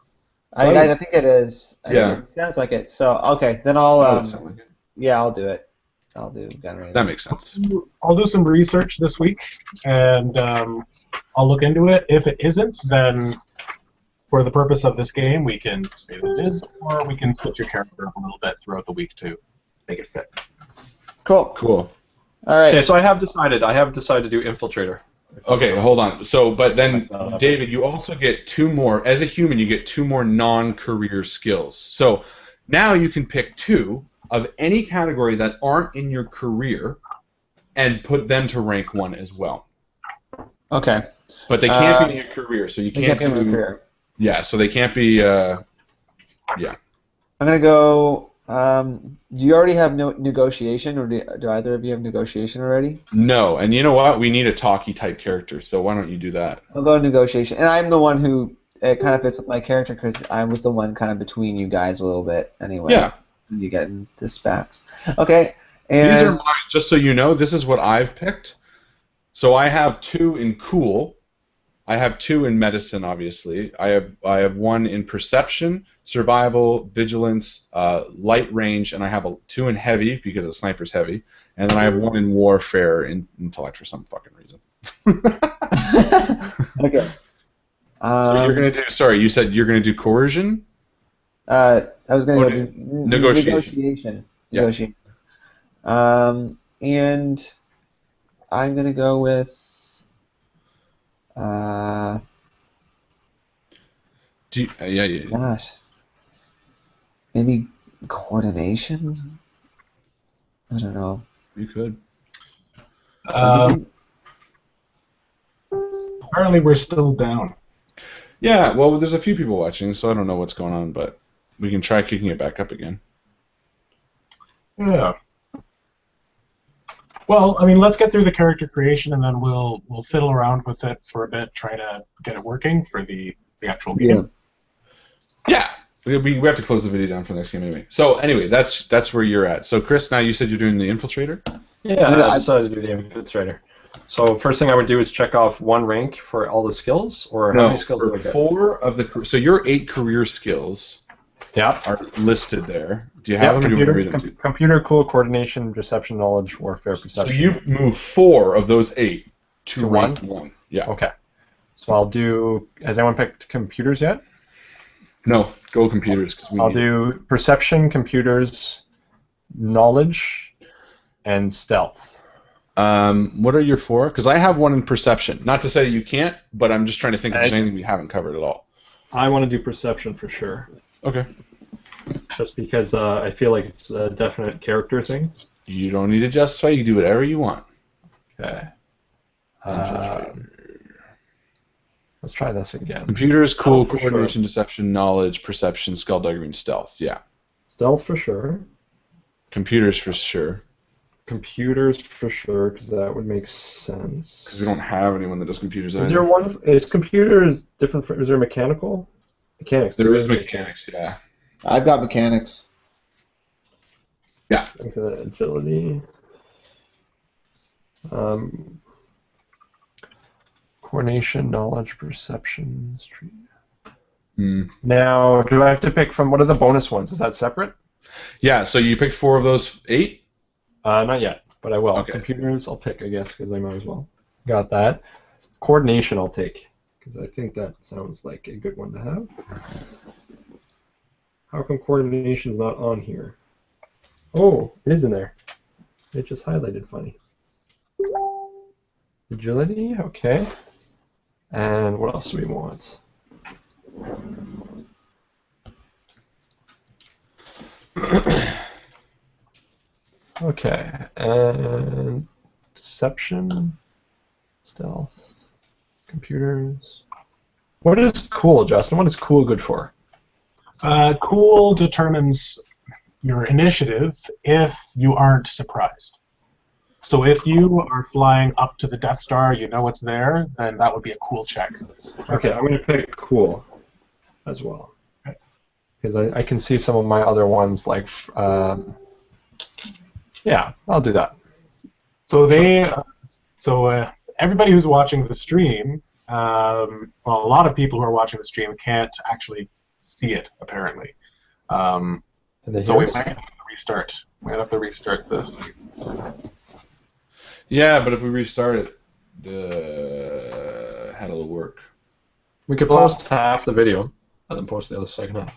So I think it is. I Yeah. think it sounds like it. So okay, then I'll that would sound like it. yeah, I'll do it. I'll do gunnery. That then. makes sense. I'll do some research this week, and I'll look into it. If it isn't, then for the purpose of this game, we can say that it is, or we can switch your character up a little bit throughout the week to make it fit. Cool. Cool. All right. Okay, so I have decided to do infiltrator. Okay, hold on. So, but then, David, you also get two more. As a human, you get two more non-career skills. So now you can pick two of any category that aren't in your career and put them to rank 1 as well. Okay. But they can't be in your career, so you They can't can't be in do. my career. Yeah, so they can't be. Yeah. I'm gonna go. Do you already have negotiation, or do either of you have negotiation already? No, and you know what? We need a talky type character, so why don't you do that? I'll go negotiation, and I'm the one who it kind of fits with my character because I was the one kind of between you guys a little bit anyway. Yeah. You get into spats. Okay. And These are mine, just so you know, this is what I've picked. So I have 2 in cool. I have 2 in medicine, obviously. I have 1 in perception, survival, vigilance, light range, and I have 2 in heavy because a sniper's heavy, and then I have 1 in warfare in intellect for some fucking reason. Okay. So you're gonna do. Sorry, you said you're gonna do coercion. I was gonna Or go do negotiation. Yeah. Negotiation. And I'm gonna go with. Yeah. Gosh. Maybe coordination? I don't know. You could. Apparently, we're still down. Yeah, well, there's a few people watching, so I don't know what's going on, but we can try kicking it back up again. Yeah. Well, I mean, let's get through the character creation, and then we'll fiddle around with it for a bit, try to get it working for the actual game. Yeah, we have to close the video down for the next game anyway. So anyway, that's where you're at. So Chris, now you said you're doing the infiltrator. Yeah, I decided to do the infiltrator. So first thing I would do is check off 1 rank for all the skills, or how many skills do I get? 4 of the. So your 8 career skills. Yeah. Are listed there. Do you have them? Or do you want to read them to? Computer, cool, coordination, perception, knowledge, warfare, perception. So you move 4 of those 8 to rank 1. Yeah. Okay. So I'll do. Has anyone picked computers yet? No, go computers because I'll do perception, computers, knowledge, and stealth. What are your 4? Because I have 1 in perception. Not to say you can't, but I'm just trying to think if there's anything we haven't covered at all. I want to do perception for sure. Okay. Just because I feel like it's a definite character thing. You don't need to justify. You can do whatever you want. Okay. Let's try this again. Computers, cool, For coordination, sure. deception, knowledge, perception, skullduggery, and stealth. Yeah. Stealth for sure. Computers for sure. Computers for sure, because that would make sense. Because we don't have anyone that does computers. Is there one? Is computers different? Is there mechanical? Mechanics. There is mechanics. Yeah. I've got mechanics. Yeah. Agility. Coordination, knowledge, perception, street. Hmm. Now, do I have to pick from what are the bonus ones? Is that separate? Yeah, so you picked 4 of those 8? Not yet, but I will. Okay. Computers, I'll pick, I guess, because I might as well. Got that. Coordination, I'll take, because I think that sounds like a good one to have. How come coordination is not on here? Oh, it is in there. It just highlighted funny. Agility, okay. And what else do we want? Okay, and deception, stealth, computers. What is cool, Justin? What is cool good for? Cool determines your initiative if you aren't surprised. So if you are flying up to the Death Star, you know it's there, then that would be a cool check. Okay, I'm going to pick cool as well. Because I can see some of my other ones, like, yeah, I'll do that. So everybody who's watching the stream, well, a lot of people who are watching the stream can't actually see it, apparently. So we might have to restart. We might have to restart this. Yeah, but if we restart it, how will it work? We could post half the video and then post the other second half.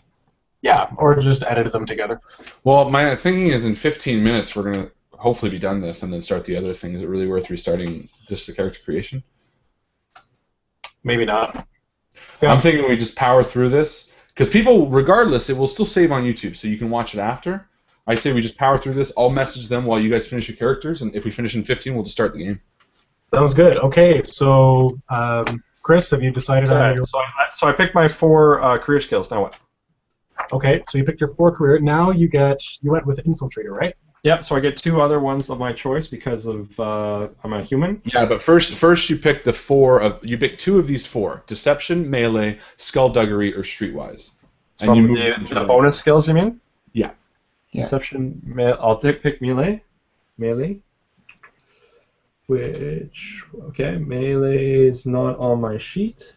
Yeah, or just edit them together. Well, my thinking is in 15 minutes we're going to hopefully be done this and then start the other thing. Is it really worth restarting just the character creation? Maybe not. Yeah. I'm thinking we just power through this. Because people, regardless, it will still save on YouTube, so you can watch it after. I say we just power through this. I'll message them while you guys finish your characters, and if we finish in 15, we'll just start the game. Sounds good. Okay, so Chris, have you decided on your... So I picked my 4 career skills. Now what? Okay, so you picked your 4 career. Now you went with Infiltrator, right? Yeah, so I get 2 other ones of my choice because of I'm a human. Yeah, but first you pick you pick 2 of these 4: Deception, Melee, Skullduggery, or Streetwise. And From you move the bonus skills, you mean? Yeah. Deception, I'll pick Melee. Melee. Which, okay, Melee is not on my sheet.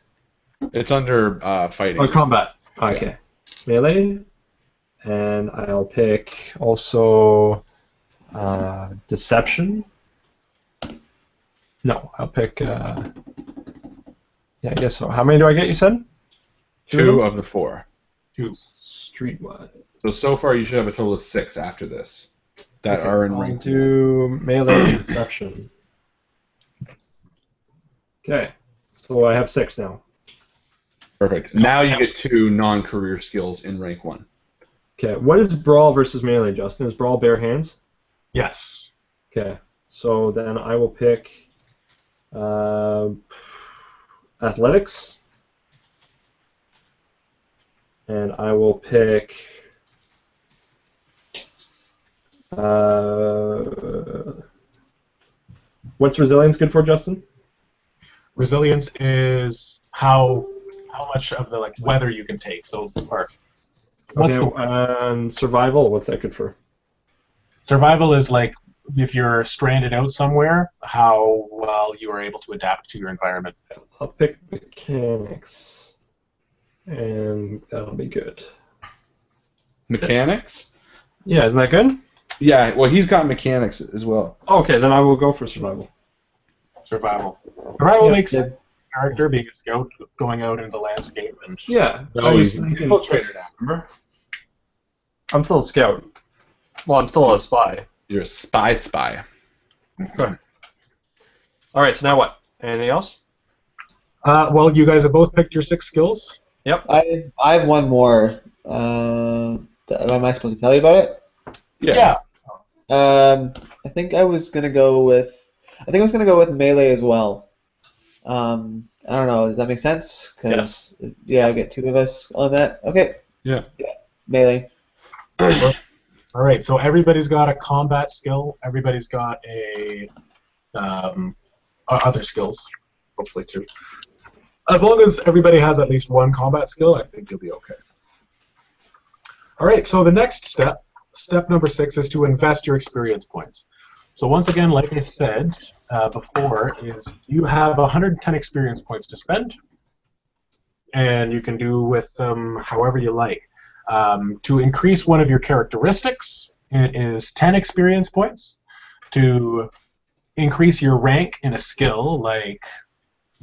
It's under fighting. Oh, combat. Okay. Yeah. Melee. And I'll pick also Deception. No, I'll pick... yeah, I guess so. How many do I get, you said? 2 of the 4. 2. Streetwise. So far you should have a total of 6 after this that are in rank. I'll do Melee and Deception. Okay, so I have 6 now. Perfect. Now you get 2 non-career skills in rank 1. Okay, what is Brawl versus Melee, Justin? Is Brawl bare hands? Yes. Okay, so then I will pick Athletics, and I will pick what's Resilience good for, Justin? Resilience is how much of the weather you can take. So, and Survival, what's that good for? Survival is if you're stranded out somewhere, how well you are able to adapt to your environment. I'll pick Mechanics, and that'll be good. Mechanics? Yeah, isn't that good? Yeah, well, he's got Mechanics as well. Okay, then I will go for Survival. Survival makes sense. Character being a scout, going out into the landscape, and yeah. No, he's an infiltrator now. Remember? I'm still a scout. Well, I'm still a spy. You're a spy. Okay. All right. So now what? Anything else? Well, you guys have both picked your 6 skills. Yep. I have one more. Am I supposed to tell you about it? Yeah. I think I was gonna go with Melee as well. I don't know. Does that make sense? Yes. Yeah, I get 2 of us on that. Okay. Yeah. Melee. All right. So everybody's got a combat skill. Everybody's got a other skills, hopefully 2. As long as everybody has at least 1 combat skill, I think you'll be okay. All right. So the next step number 6, is to invest your experience points. So once again, like I said before, is you have 110 experience points to spend, and you can do with them however you like. To increase one of your characteristics, it is 10 experience points. To increase your rank in a skill like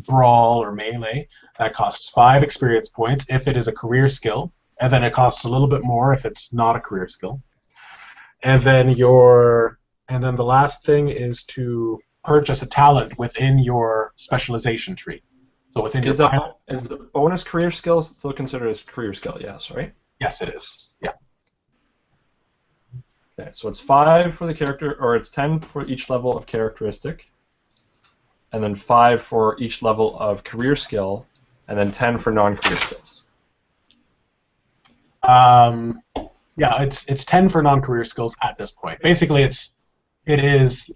Brawl or Melee, that costs 5 experience points if it is a career skill, and then it costs a little bit more if it's not a career skill. And then the last thing is to purchase a talent within your specialization tree. So within Is your a bonus career skill still considered as career skill? Yes, right? Yes, it is. Yeah. Okay, so it's 5 for the character, or it's 10 for each level of characteristic, and then 5 for each level of career skill, and then 10 for non-career skills. Yeah, it's 10 for non-career skills at this point. Basically, it is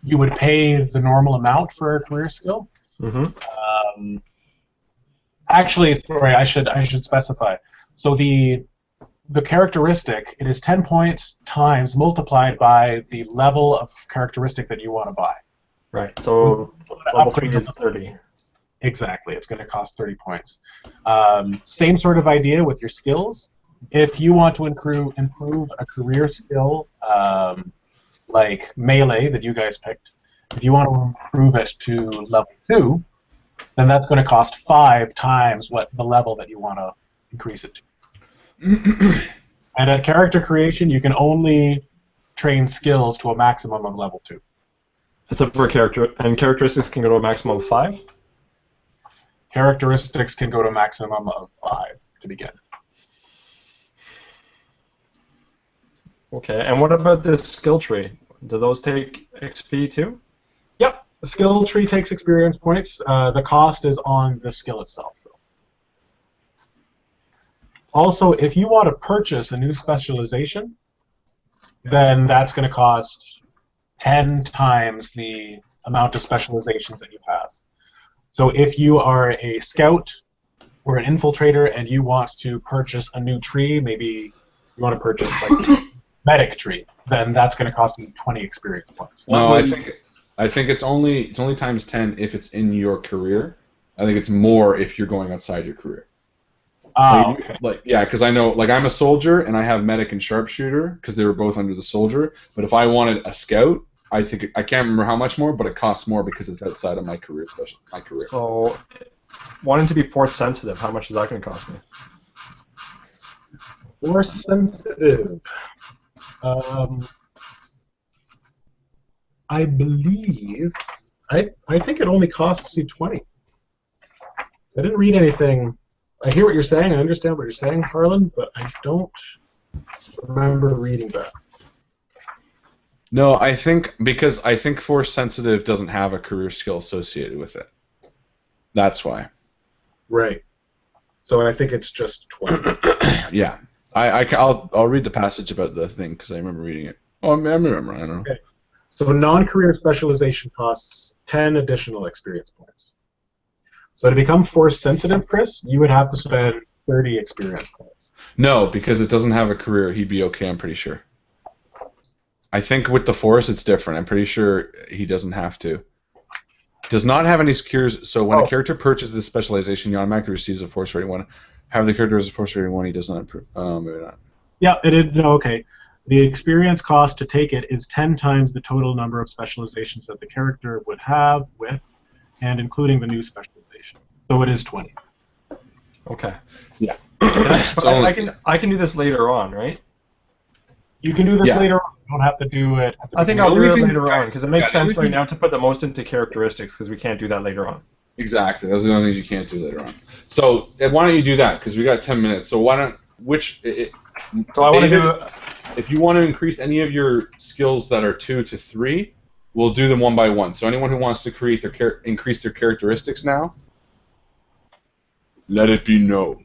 you would pay the normal amount for a career skill. Mm-hmm. Actually, sorry, I should specify. So the characteristic, it is 10 points times multiplied by the level of characteristic that you want to buy. Right. So level 3 is 30. Exactly. It's going to cost 30 points. Same sort of idea with your skills. If you want to improve a career skill like Melee that you guys picked, if you want to improve it to level 2, then that's going to cost 5 times what the level that you want to increase it to. And at character creation, you can only train skills to a maximum of level 2. Except for characteristics can go to a maximum of 5? Characteristics can go to a maximum of 5 to begin. Okay, and what about this skill tree? Do those take XP too? Yep, the skill tree takes experience points. The cost is on the skill itself, though. Also, if you want to purchase a new specialization, then that's going to cost 10 times the amount of specializations that you have. So if you are a scout or an infiltrator and you want to purchase a new tree, maybe you want to purchase like medic tree, then that's going to cost you 20 experience points. No, I think it's only times 10 if it's in your career. I think it's more if you're going outside your career. Okay. Yeah, because I know, like, I'm a soldier and I have medic and sharpshooter because they were both under the soldier. But if I wanted a scout, I can't remember how much more, but it costs more because it's outside of my career. So, wanting to be force sensitive, how much is that going to cost me? Force sensitive. I believe I think it only costs you 20. I didn't read anything. I hear what you're saying. I understand what you're saying, Harlan, but I don't remember reading that. No, I think force sensitive doesn't have a career skill associated with it. That's why. Right. So I think it's just 20. Yeah. I'll read the passage about the thing because I remember reading it. Oh, I remember. I don't know. Okay. So non-career specialization costs 10 additional experience points. So to become force sensitive, Chris, you would have to spend 30 experience points. No, because it doesn't have a career. He'd be okay, I'm pretty sure. I think with the force, it's different. I'm pretty sure he doesn't have to. Does not have any skills. So when a character purchases this specialization, he automatically receives a force rating 1. However, the character has a force rating 1, he does not improve. Maybe not. Yeah, it is. No, okay. The experience cost to take it is 10 times the total number of specializations that the character would have with, and including the new specialization. So it is 20. Okay. Yeah. I can do this later on, right? You can do this later on. You don't have to do it at the I think I'll do it later on, because it makes sense right now to put the most into characteristics, because we can't do that later on. Exactly. Those are the only things you can't do later on. So why don't you do that? Because we got 10 minutes. So why don't I want to do. If you want to increase any of your skills that are 2 to 3, we'll do them one by one. So anyone who wants to increase their characteristics now, let it be known.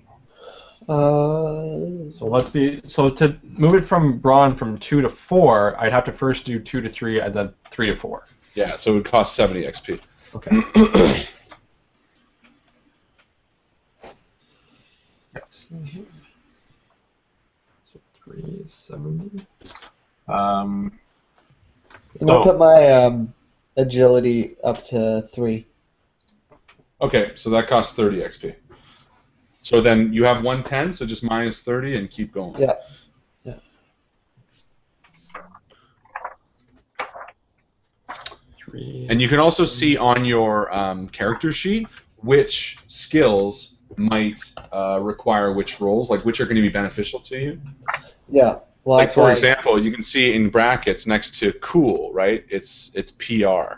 So to move it from brawn from 2 to 4, I'd have to first do 2 to 3 and then 3 to 4. Yeah, so it would cost 70 XP. Okay. So 3 is 70. I'm gonna So put my agility up to 3. Okay, so that costs 30 XP. So then you have 110, so just minus 30 and keep going. Yeah. Yeah. And you can also see on your character sheet which skills might require which roles, like which are going to be beneficial to you. Yeah. Well, Like that's for why example, you can see in brackets next to cool, right? It's PR,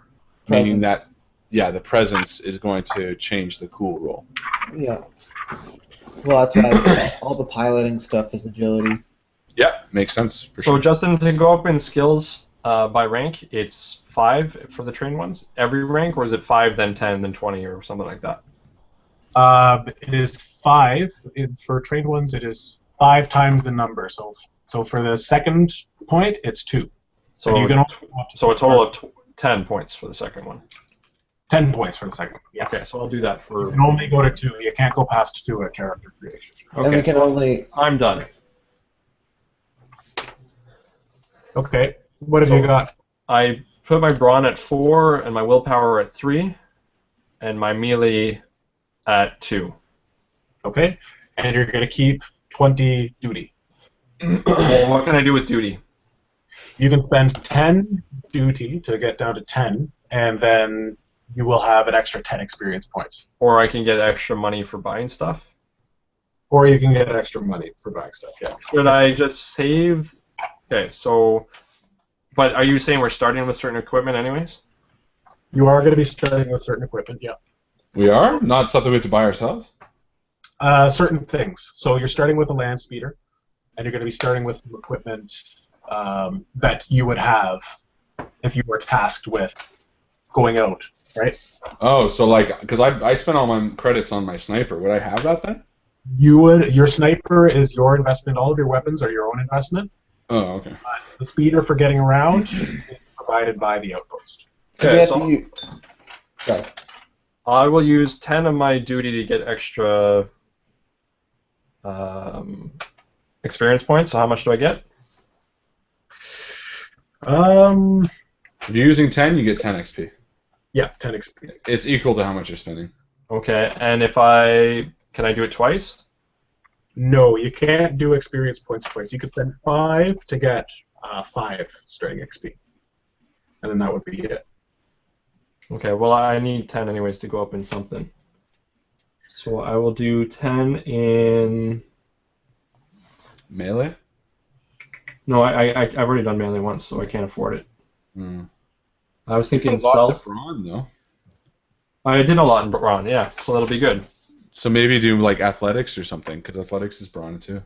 meaning that the presence is going to change the cool role. Yeah. Well, that's why all the piloting stuff is agility. Yeah, makes sense for So sure. Justin, to go up in skills by rank, it's 5 for the trained ones every rank, or is it 5 then 10 then 20 or something like that? it is 5. For trained ones, it is 5 times the number. So for the second point, it's 2. So you can only go up to so a total of 10 points for the second one. 10 points for the second one. Yeah. Okay, so I'll do that You for. can only go to 2. You can't go past 2 at character creation. And we Okay, can only. I'm done. Okay. What have you got? I put my brawn at 4 and my willpower at 3, and my melee at 2. Okay. And you're going to keep 20 duty. Well, what can I do with duty? You can spend 10 duty to get down to 10, and then you will have an extra 10 experience points. Or I can get extra money for buying stuff? Or you can get extra money for buying stuff, yeah. Should I just save? Okay, so. But are you saying we're starting with certain equipment anyways? You are going to be starting with certain equipment, yeah. We are? Not stuff that we have to buy ourselves? Certain things. So you're starting with a land speeder, and you're going to be starting with some equipment that you would have if you were tasked with going out, right? Oh, so like, because I spent all my credits on my sniper. Would I have that then? You would. Your sniper is your investment. All of your weapons are your own investment. Oh, okay. The speeder for getting around is provided by the outpost. Okay, Sorry. I will use 10 of my duty to get extra experience points. So how much do I get? If you're using 10, you get 10 XP. Yeah, 10 XP. It's equal to how much you're spending. Okay, and can I do it twice? No, you can't do experience points twice. You could spend 5 to get 5 starting XP, and then that would be it. Okay, well I need 10 anyways to go up in something. So I will do 10 in... Melee? No, I've already done melee once, so I can't afford it. Hmm. I was thinking A lot to stealth. brawn, though. I did a lot in brawn, yeah, so that'll be good. So maybe do like athletics or something, because athletics is brawn too.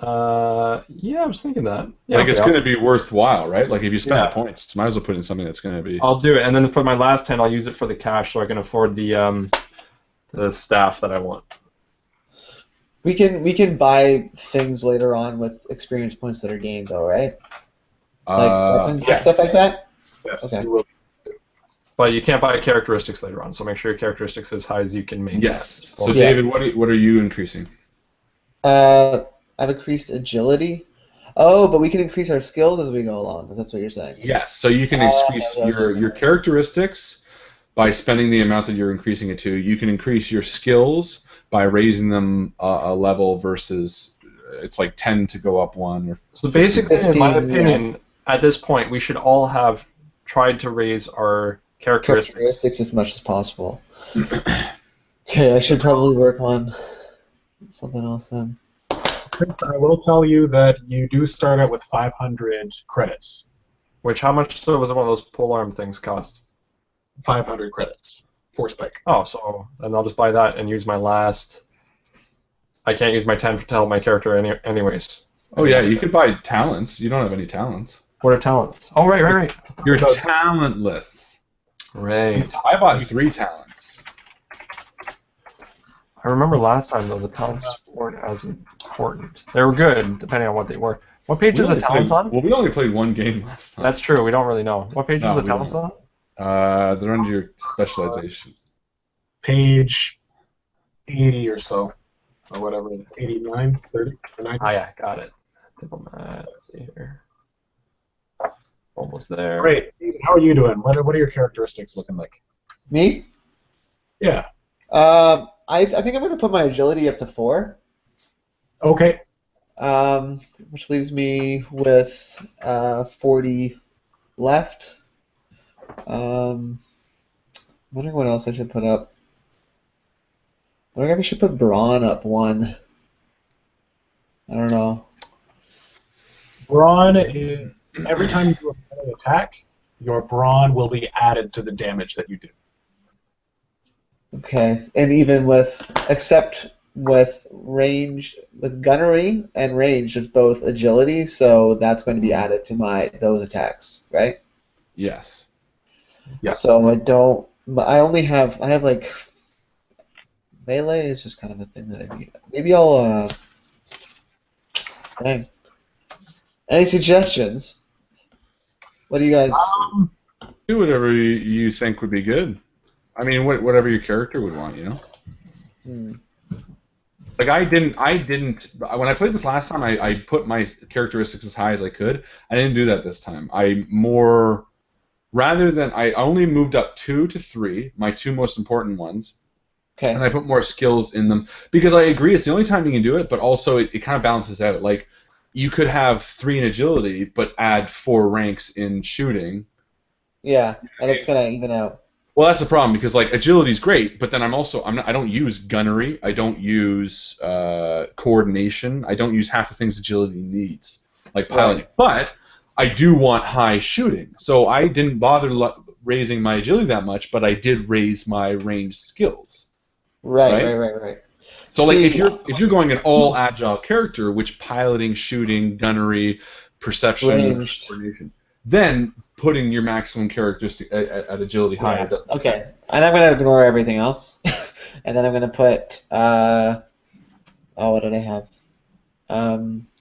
Yeah, I was thinking that. Yeah, Like it's okay, going to be worthwhile, right? Like if you spend Yeah. the points, might as well put in something that's going to be. I'll do it, and then for my last 10, I'll use it for the cash, so I can afford the staff that I want. We can buy things later on with experience points that are gained, though, right? Like weapons and yes. stuff like that. Yes, Okay. you will. But you can't buy characteristics later on, so make sure your characteristics are as high as you can make. Yes. So Yeah. David, what are you increasing? I've increased agility. Oh, but we can increase our skills as we go along, because that's what you're saying. Yes. So you can increase your characteristics by spending the amount that you're increasing it to. You can increase your skills by raising them a level versus it's like 10 to go up 1. Or So basically, in my 15, opinion, at this point, we should all have tried to raise our characteristics. As much as possible. Okay, I should probably work on something else then. I will tell you that you do start out with 500 credits. Which, how much was one of those polearm things cost? 500 credits. 4 spike. Oh, so then I'll just buy that and use my last. I can't use my 10 to help my character anyways. Oh yeah, you could buy talents. You don't have any talents. What are talents? Oh, right. You're talentless. Right. I bought 3 talents. I remember last time, though, the talents weren't as important. They were good, depending on what they were. What page is the talents on? Well, we only played 1 game last time. That's true, we don't really know. What page is the we talents don't. on? They're under your specialization. Page 80 or so. Or whatever. 89, 30, or 90. Ah, yeah, got it. Diplomat, let's see here. Almost there. Great. How are you doing? What are your characteristics looking like? Me? Yeah. I think I'm going to put my agility up to 4. Okay. Which leaves me with 40 left. Wondering what else I should put up. Wondering if I should put brawn up 1. I don't know. Brawn is every time you do a melee attack, your brawn will be added to the damage that you do. Okay, and even except with range, with gunnery and range is both agility, so that's going to be added to those attacks, right? Yes. Yeah. So I have like melee is just kind of a thing that I need. Maybe I'll dang. Any suggestions? What do you guys? Do whatever you think would be good. I mean, whatever your character would want, you know. Like I didn't. When I played this last time, I put my characteristics as high as I could. I didn't do that this time. I only moved up 2 to 3, my 2 most important ones. Okay. And I put more skills in them because I agree it's the only time you can do it, but also it kind of balances out. Like you could have 3 in agility, but add 4 ranks in shooting. Yeah, and it's gonna even out. Well, that's the problem because like agility is great, but then I don't use gunnery, I don't use coordination, I don't use half the things agility needs, like piloting. Right. But I do want high shooting, so I didn't bother raising my agility that much, but I did raise my range skills. Right. So like if you're going an all agile character, which piloting, shooting, gunnery, perception, ranged, coordination, then putting your maximum characteristic at agility higher doesn't. Okay, and I'm gonna ignore everything else, and then I'm gonna put what did I have?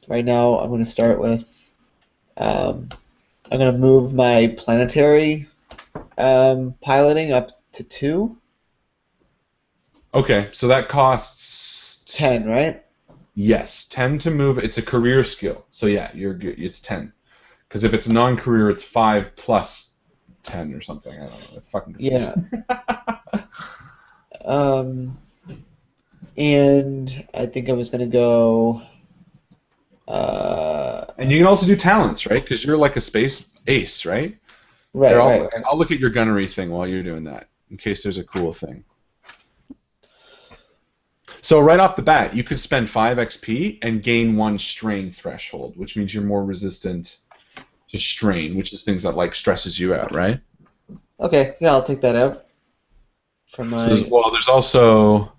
Right now I'm gonna start with I'm gonna move my planetary piloting up to 2. Okay, so that costs 10, right? Yes, 10 to move. It's a career skill, so yeah, you're good. It's 10. Because if it's non-career, it's 5 plus 10 or something. I don't know. It's fucking confusing. Yeah. And I think I was gonna go. And you can also do talents, right? Because you're like a space ace, right? Right. I'll look at your gunnery thing while you're doing that, in case there's a cool thing. So right off the bat, you could spend 5 XP and gain 1 strain threshold, which means you're more resistant to strain, which is things that like stresses you out, right? Okay, yeah, I'll take that out from my. So there's also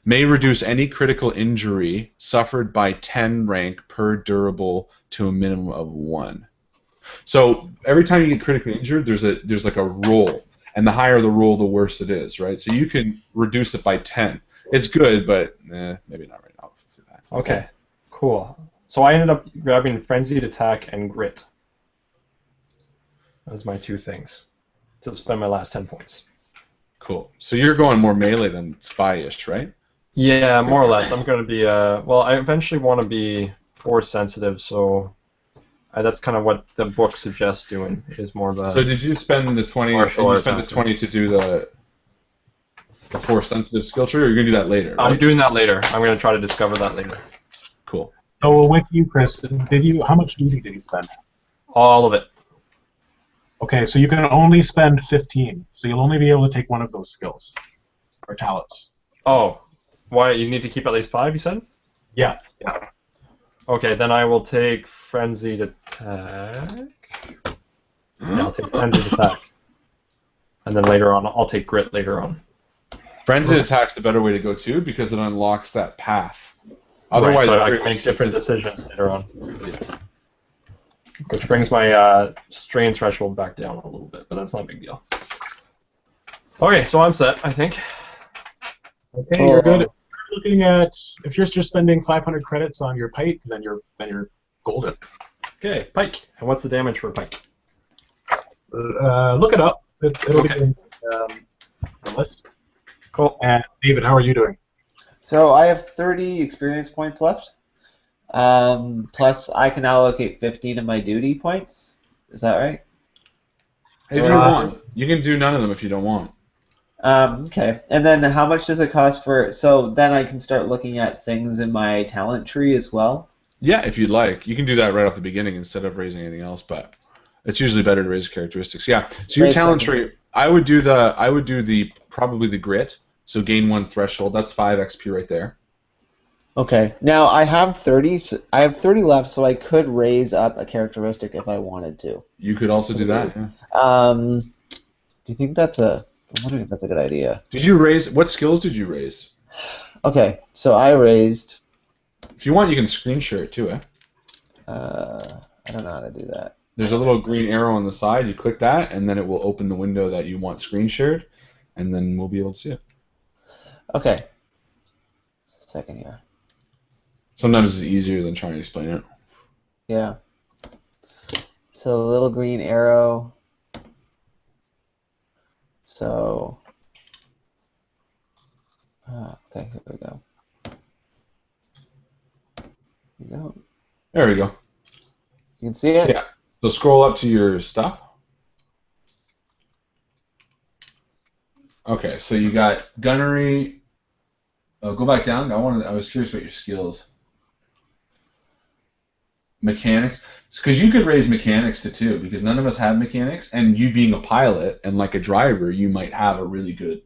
may reduce any critical injury suffered by 10 rank per durable to a minimum of 1. So every time you get critically injured, there's like a roll, and the higher the roll, the worse it is, right? So you can reduce it by 10. It's good, but maybe not right now. Okay, cool. So I ended up grabbing Frenzied Attack and Grit. Those are my 2 things to spend my last 10 points. Cool. So you're going more melee than spy-ish, right? Yeah, more or less. I'm going to be, I eventually want to be force sensitive, so that's kind of what the book suggests doing, is more of a... So did you spend the 20, to do the force sensitive skill tree, or are you going to do that later? Right? I'm doing that later. I'm going to try to discover that later. Cool. So with you, Chris, how much duty did you spend? All of it. Okay, so you can only spend 15, so you'll only be able to take 1 of those skills, or talents. Oh, why? You need to keep at least 5, you said? Yeah. Okay, then I will take Frenzied Attack. Yeah, I'll take Frenzied Attack. And then later on, I'll take Grit later on. Frenzied Attack's the better way to go, too, because it unlocks that path. Otherwise, right, so I can make different decisions later on. Yeah. Which brings my strain threshold back down a little bit, but that's not a big deal. Okay, so I'm set, I think. Okay, you're good. Looking at, if you're just spending 500 credits on your pike, then you're golden. Okay, pike. And what's the damage for a pike? Look it up. It'll be in the list. Cool. And David, how are you doing? So I have 30 experience points left. Plus, I can allocate 15 of my duty points. Is that right? If you want, you can do none of them if you don't want. Okay. And then how much does it cost for? So then I can start looking at things in my talent tree as well. Yeah, if you'd like, you can do that right off the beginning instead of raising anything else. But it's usually better to raise characteristics. Yeah. So your talent tree, I would do probably the grit. So gain 1 threshold. That's 5 XP right there. Okay. Now I have 30. I have 30 left, so I could raise up a characteristic if I wanted to. You could also do that. Yeah. Do you think that's a? I'm wondering if that's a good idea. Did you raise? What skills did you raise? Okay, so I raised. If you want, you can screen share it too, eh? I don't know how to do that. There's a little green arrow on the side. You click that, and then it will open the window that you want screen shared, and then we'll be able to see it. Okay. Just a second here. Sometimes it's easier than trying to explain it. Yeah. So the little green arrow. So. Okay, here we go. Here we go. There we go. You can see it? Yeah. So scroll up to your stuff. Okay, so you got gunnery. Oh, go back down. I was curious about your skills. Mechanics, because you could raise mechanics to 2, because none of us have mechanics, and you being a pilot and like a driver, you might have a really good.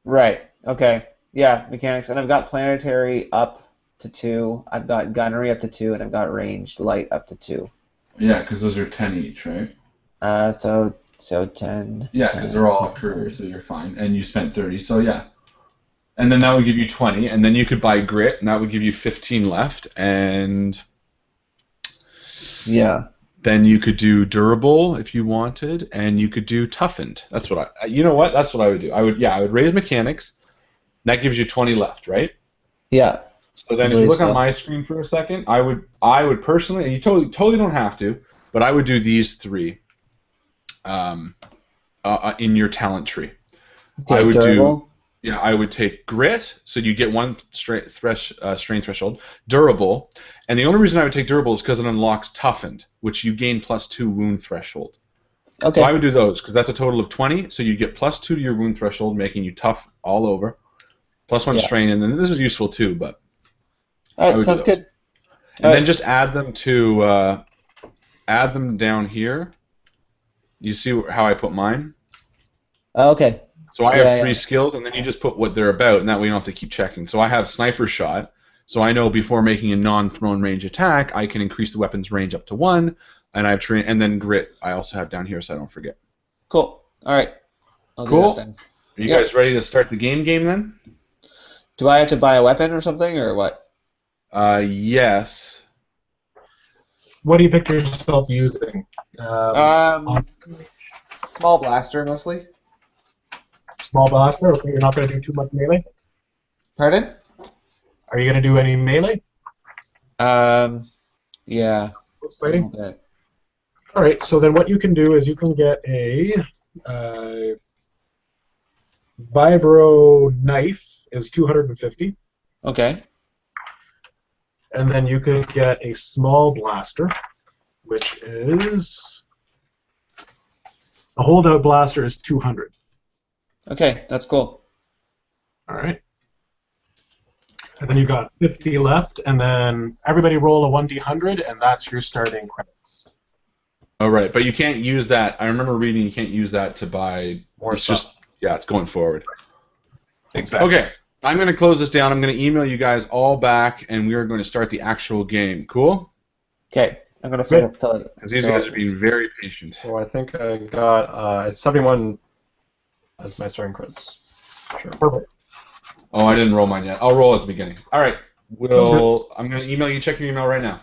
Right. Okay. Yeah, mechanics, and I've got planetary up to 2. I've got gunnery up to 2, and I've got ranged light up to 2. Yeah, because those are 10 each, right? So 10. Yeah, because they're all 10, career, so you're fine, and you spent 30, so yeah. And then that would give you 20, and then you could buy grit, and that would give you 15 left, and. Yeah. Then you could do durable if you wanted, and you could do toughened. That's what you know what? That's what I would do. I would raise mechanics. That gives you 20 left, right? Yeah. So then if you look on my screen for a second, I would personally, and you totally don't have to, but I would do these 3 in your talent tree. Okay, I would durable. I would take grit, so you get 1 strain threshold, durable, and the only reason I would take durable is because it unlocks toughened, which you gain +2 wound threshold. Okay. So I would do those, because that's a total of 20, so you get +2 to your wound threshold, making you tough all over, +1 strain, and then this is useful too, but... All right, sounds good. And then just add them to, add them down here. You see how I put mine? Okay. So I have 3 skills, and then you just put what they're about, and that way you don't have to keep checking. So I have sniper shot, so I know before making a non-thrown range attack, I can increase the weapon's range up to 1, and I have and then grit I also have down here, so I don't forget. Cool. All right. I'll cool. Do that then. Are you guys ready to start the game then? Do I have to buy a weapon or something, or what? Yes. What do you picture yourself using? Small blaster mostly. Small blaster. Okay, you're not going to do too much melee. Pardon? Are you going to do any melee? Yeah. What's fighting? All right. So then, what you can do is you can get a vibro knife is 250. Okay. And then you could get a small blaster, which is a holdout blaster is 200. Okay, that's cool. All right. And then you got 50 left, and then everybody roll a 1d100, and that's your starting credits. Oh, right, but you can't use that. I remember reading you can't use that to buy more stuff. It's going forward. Exactly. Okay, I'm going to close this down. I'm going to email you guys all back, and we are going to start the actual game. Cool? Okay, I'm going to fill it. Because these guys are being very patient. So I think I got 71 as my starting credits. Sure. Perfect. Oh, I didn't roll mine yet. I'll roll at the beginning. All right. I'm going to email you. Check your email right now.